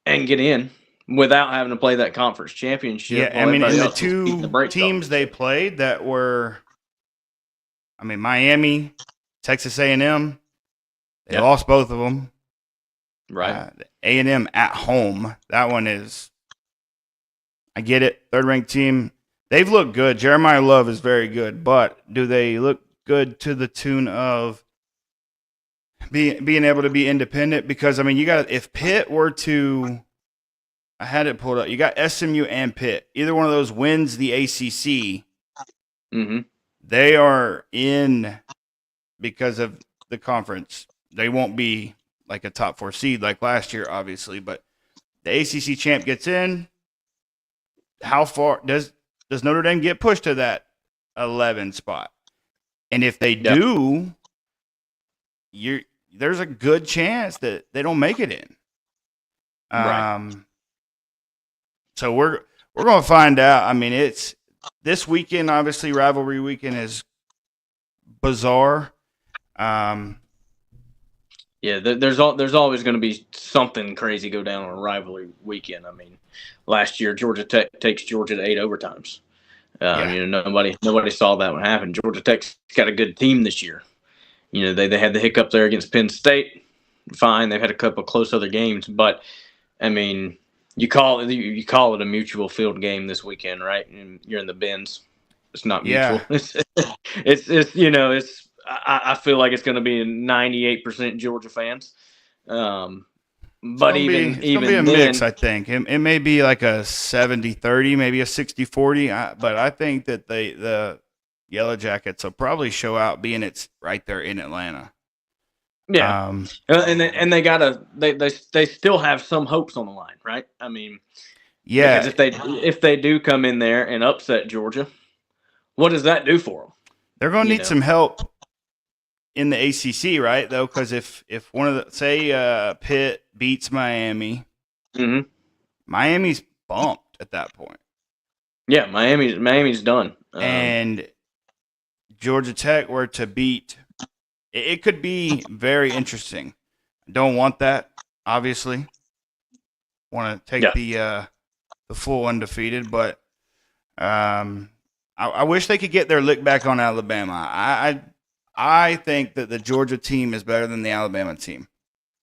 get in without having to play that conference championship. Yeah, and the two teams they played that were, Miami, Texas A&M, they lost both of them. Right. A&M at home, that one is, I get it, third-ranked team. They've looked good. Jeremiah Love is very good, but do they look good to the tune of being able to be independent? Because, if Pitt were to, I had it pulled up. You got SMU and Pitt. Either one of those wins the ACC. They are in because of the conference. They won't be like a top 4 seed like last year, obviously, but the ACC champ gets in. How far does Notre Dame get pushed to that 11 spot? And if they do, there's a good chance that they don't make it in. Right. So we're going to find out. It's this weekend. Obviously, rivalry weekend is bizarre. Yeah, there's always going to be something crazy go down on a rivalry weekend. Last year Georgia Tech takes Georgia to 8 overtimes. Nobody saw that one happen. Georgia Tech's got a good team this year. They had the hiccup there against Penn State. Fine, they've had a couple close other games, but you call it a mutual field game this weekend, right? And you're in the bins. It's not mutual. Yeah. I feel like it's going to be 98% Georgia fans. But even gonna be a then, mix, I think. It may be like a 70-30, maybe a 60-40. But I think that the Yellow Jackets will probably show out, being it's right there in Atlanta. Yeah, and they still have some hopes on the line, right? Yeah, because if they do come in there and upset Georgia, what does that do for them? They're going to need some help in the ACC, right? Though, because if one of the, say Pitt beats Miami, Miami's bumped at that point. Yeah, Miami's done. And Georgia Tech were to beat, it could be very interesting. Don't want that, obviously. Want to take the full undefeated, but I wish they could get their lick back on Alabama. I think that the Georgia team is better than the Alabama team.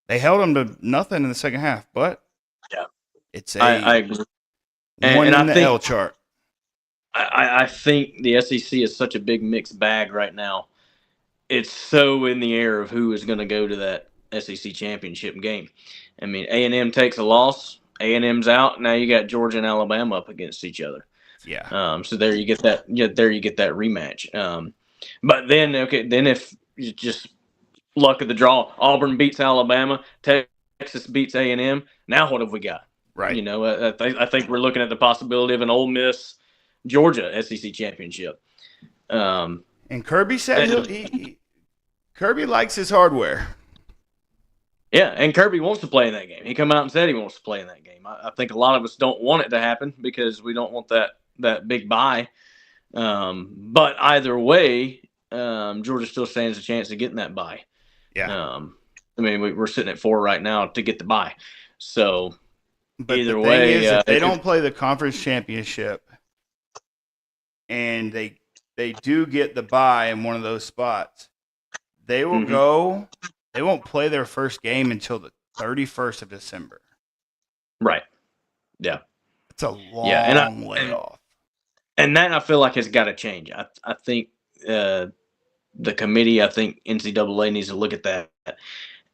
They held them to nothing in the second half, but it's I agree. One in the L chart. I think the SEC is such a big mixed bag right now. It's so in the air of who is going to go to that SEC championship game. A&M takes a loss. A&M's out. Now you got Georgia and Alabama up against each other. Yeah. So there you get that. Yeah, there you get that rematch. But then if you just luck of the draw, Auburn beats Alabama, Texas beats A&M. Now what have we got? Right. I think we're looking at the possibility of an Ole Miss Georgia SEC championship. And Kirby said Kirby likes his hardware. Yeah, and Kirby wants to play in that game. He come out and said he wants to play in that game. I think a lot of us don't want it to happen because we don't want that big bye. But either way, Georgia still stands a chance of getting that bye. Yeah. We're sitting at 4 right now to get the bye. So But either the thing way, is, if they it don't play the conference championship and they do get the bye in one of those spots, they will Mhm. go. They won't play their first game until the 31st of December. right. Yeah. It's a Yeah. long way off. And that I feel like has got to change. I think the committee, I think NCAA needs to look at that.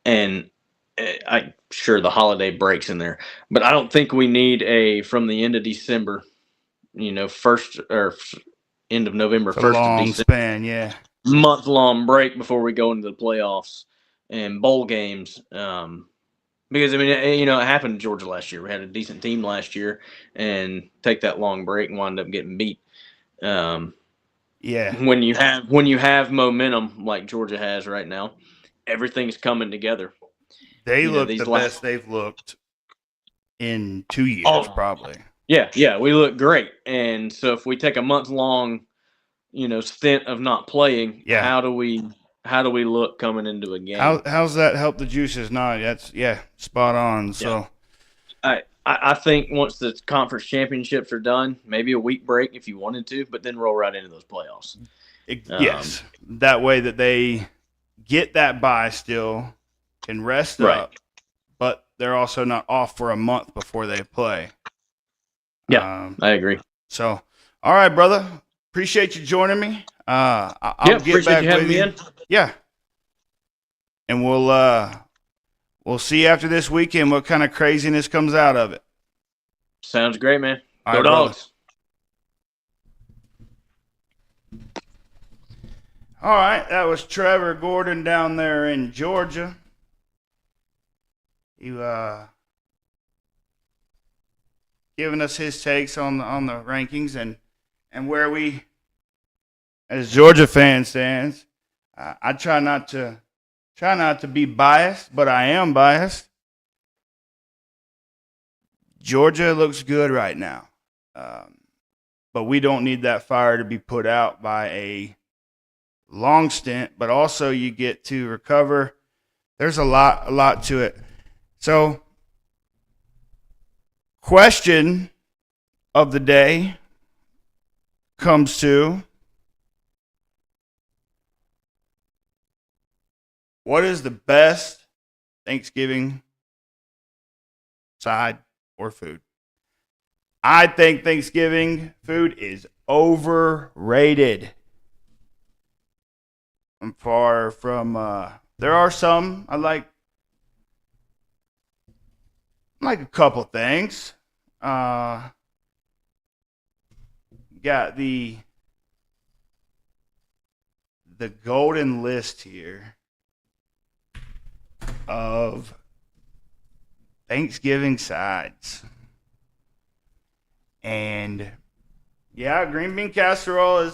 And I sure the holiday breaks in there, but I don't think we need a from the end of December, first or end of November, It's a first of long December, span, yeah. month-long break before we go into the playoffs and bowl games. Because I mean, it happened to Georgia last year. We had a decent team last year, and take that long break and wind up getting beat. Um, Yeah. when you have momentum like Georgia has right now, everything's coming together. They look These the last best they've looked in 2 years, oh probably. yeah, we look great. And so if we take a month long, stint of not playing, Yeah. how do we look coming into a game? How's that help the juices? No, that's spot on. So I think once the conference championships are done, maybe a week break if you wanted to, but then roll right into those playoffs. yes, that way that they get that bye still, can rest Right. up, but they're also not off for a month before they play. Yeah, I agree. So, all right, brother. Appreciate you joining me. I'll get appreciate back you having with me you. in. Yeah, and we'll see after this weekend what kind of craziness comes out of it. Sounds great, man. All Go right, brother. Dogs. All right, that was Trevor Gordon down there in Georgia. He giving us his takes on the rankings and where we, as Georgia fan stands. I try not to be biased, but I am biased. Georgia looks good right now, but we don't need that fire to be put out by a long stint. But also, you get to recover. There's a lot to it. So, question of the day comes to: what is the best Thanksgiving side or food? I think Thanksgiving food is overrated. I'm far from. There are some I like a couple things. Got the golden list here of Thanksgiving sides. And yeah, green bean casserole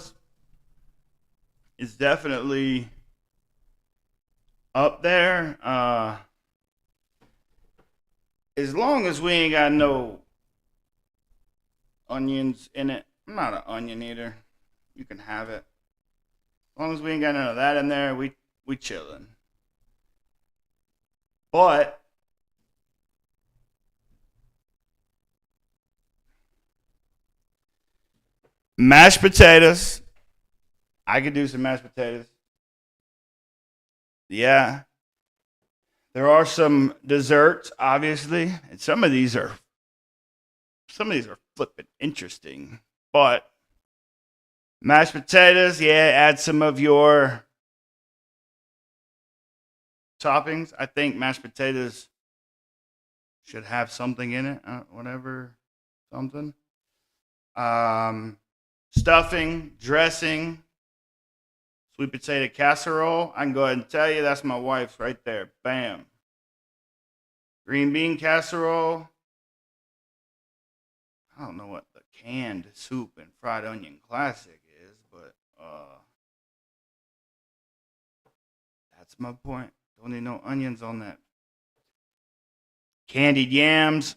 is definitely up there. As long as we ain't got no onions in it. I'm not an onion eater. You can have it. As long as we ain't got none of that in there, we chilling. But mashed potatoes. I could do some mashed potatoes. Yeah. There are some desserts, obviously, and some of these are flipping interesting. But mashed potatoes, yeah, add some of your toppings. I think mashed potatoes should have something in it, something. Stuffing, dressing, sweet potato casserole. I can go ahead and tell you that's my wife's right there. Bam. Green bean casserole. I don't know what the canned soup and fried onion classic is, but that's my point. Don't need no onions on that. Candied yams.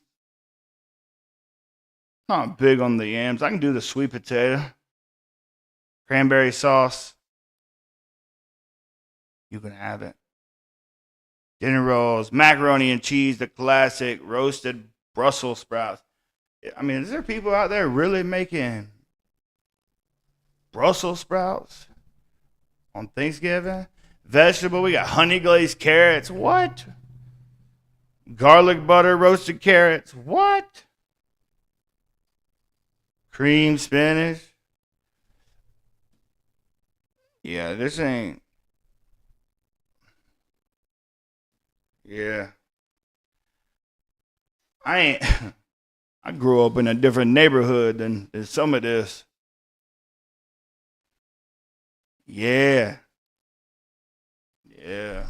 Not big on the yams. I can do the sweet potato. Cranberry sauce. You can have it. dinner rolls, macaroni and cheese, the classic, roasted Brussels sprouts. I mean, is there people out there really making Brussels sprouts on Thanksgiving? Vegetable, we got honey glazed carrots. What? Garlic butter roasted carrots. What? Cream spinach. Yeah, this ain't. Yeah. I ain't. I grew up in a different neighborhood than some of this. Yeah. Yeah.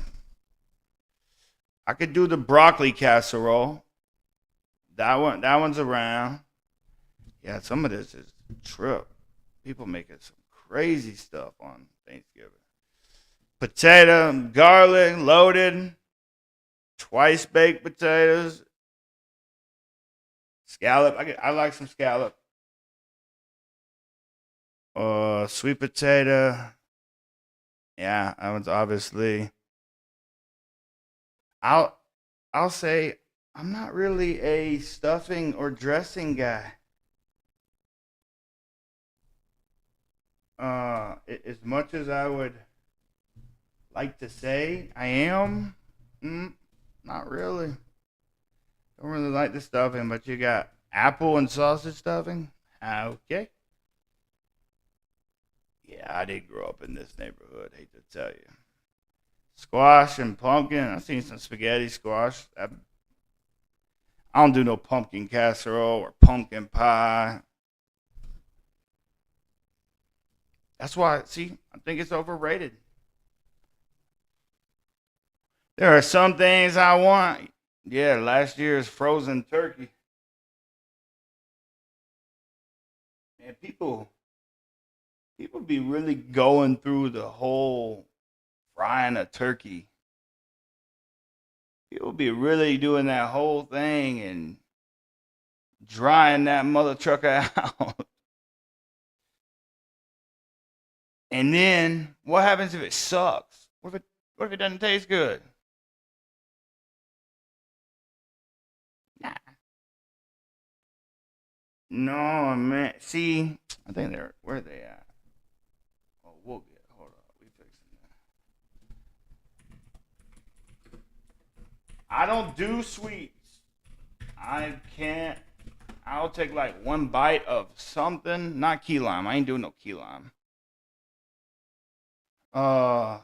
I could do the broccoli casserole. That one's around. Yeah, some of this is a trip. People making some crazy stuff on Thanksgiving. Potato, garlic, loaded, twice baked potatoes, scallop. I like some scallop. Sweet potato. Yeah, that one's obviously. I'll I'll say I'm not really a stuffing or dressing guy. As much as I would like to say I am, mm, not really. Don't really like the stuffing, but you got apple and sausage stuffing. Okay. Yeah, I did grow up in this neighborhood. Hate to tell you. Squash and pumpkin. I've seen some spaghetti squash. I don't do no pumpkin casserole or pumpkin pie. That's why, see, I think it's overrated. There are some things I want. Yeah, last year's frozen turkey. Man, people be really going through the whole frying a turkey. People be really doing that whole thing and drying that mother trucker out. And then what happens if it sucks? What if it doesn't taste good? Nah. No, man. See, I think they're where are they at? Oh, we'll get. Hold on, we fixing that. I don't do sweets. I can't. I'll take like one bite of something. Not key lime. I ain't doing no key lime. Uh,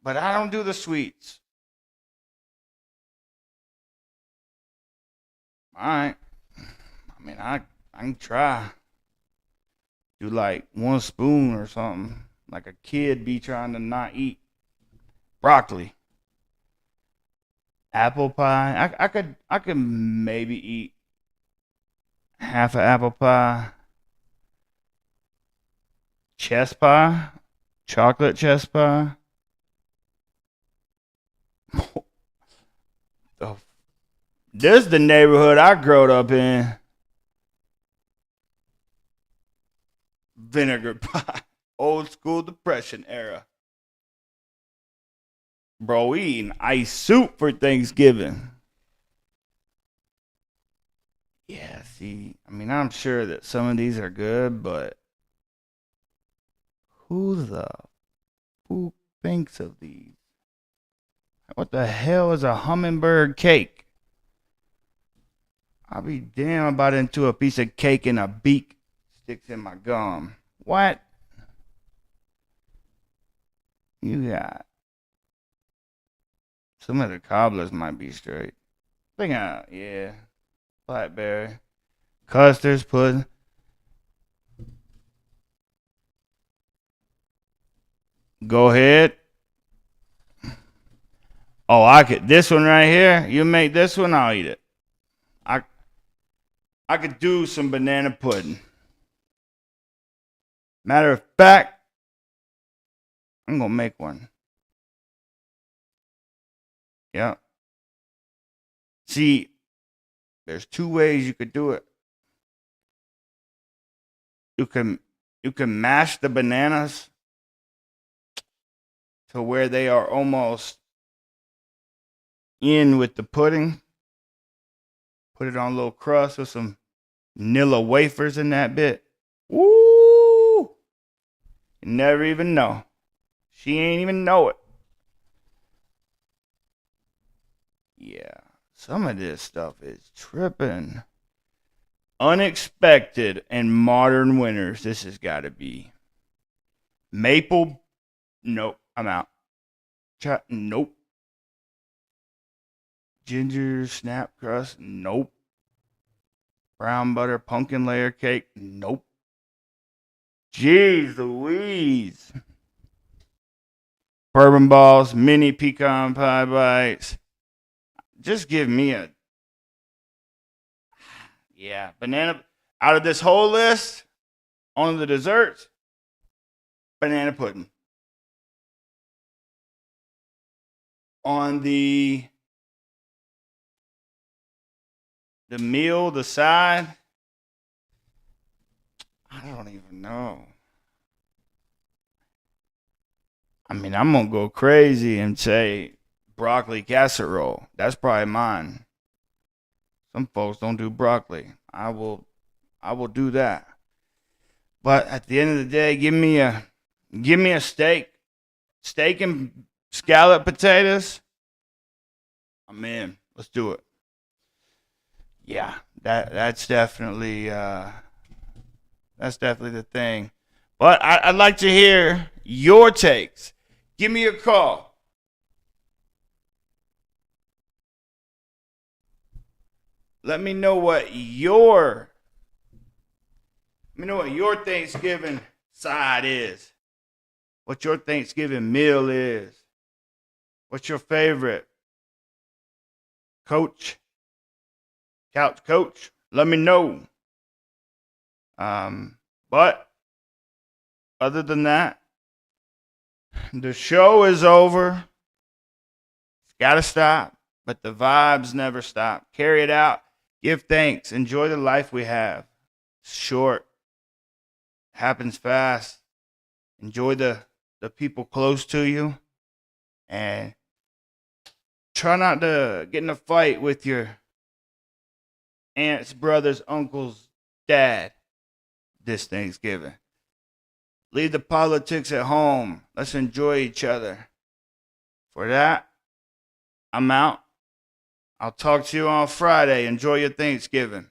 but I don't do the sweets. All right. I mean, I can try. Do like one spoon or something. Like a kid be trying to not eat broccoli. Apple pie. I could maybe eat half an apple pie. Chess pie. Chocolate chess pie. Oh, this is the neighborhood I growed up in. Vinegar pie. Old school depression era. Bro, we eating ice soup for Thanksgiving. Yeah, see, I mean, I'm sure that some of these are good, but who the who thinks of these? What the hell is a hummingbird cake? I'll be damn about into a piece of cake and a beak sticks in my gum. What? You got some of the cobblers might be straight. Yeah, blackberry, custards, pudding. Go ahead. Oh, I could. This one right here. You make this one, I'll eat it. I I could do some banana pudding. Matter of fact, I'm gonna make one. Yeah. See, there's two ways you could do it. You can you can mash the bananas to where they are almost in with the pudding. Put it on a little crust with some vanilla wafers in that bit. Woo! You never even know. She ain't even know it. Yeah, some of this stuff is tripping. Unexpected and modern winners. This has got to be maple. Nope, I'm out. Nope. Ginger snap crust. Nope. Brown butter pumpkin layer cake. Nope. Jeez Louise. Bourbon balls, mini pecan pie bites. Just give me a, yeah, banana. Out of this whole list, on the desserts, banana pudding. On the meal, the side, I don't even know. I mean, I'm gonna go crazy and say broccoli casserole. That's probably mine. Some folks don't do broccoli. I will do that. But at the end of the day, give me a steak. Steak and scallop potatoes. I'm in. Let's do it. Yeah, that's definitely the thing. But I'd like to hear your takes. Give me a call. Let me know what your Thanksgiving side is. What your Thanksgiving meal is. What's your favorite? Couch coach. Let me know. But other than that, the show is over. It's got to stop, but the vibes never stop. Carry it out. Give thanks. Enjoy the life we have. It's short. Happens fast. Enjoy the people close to you. And try not to get in a fight with your aunts, brothers, uncles, dad this Thanksgiving. Leave the politics at home. Let's enjoy each other. For that, I'm out. I'll talk to you on Friday. Enjoy your Thanksgiving.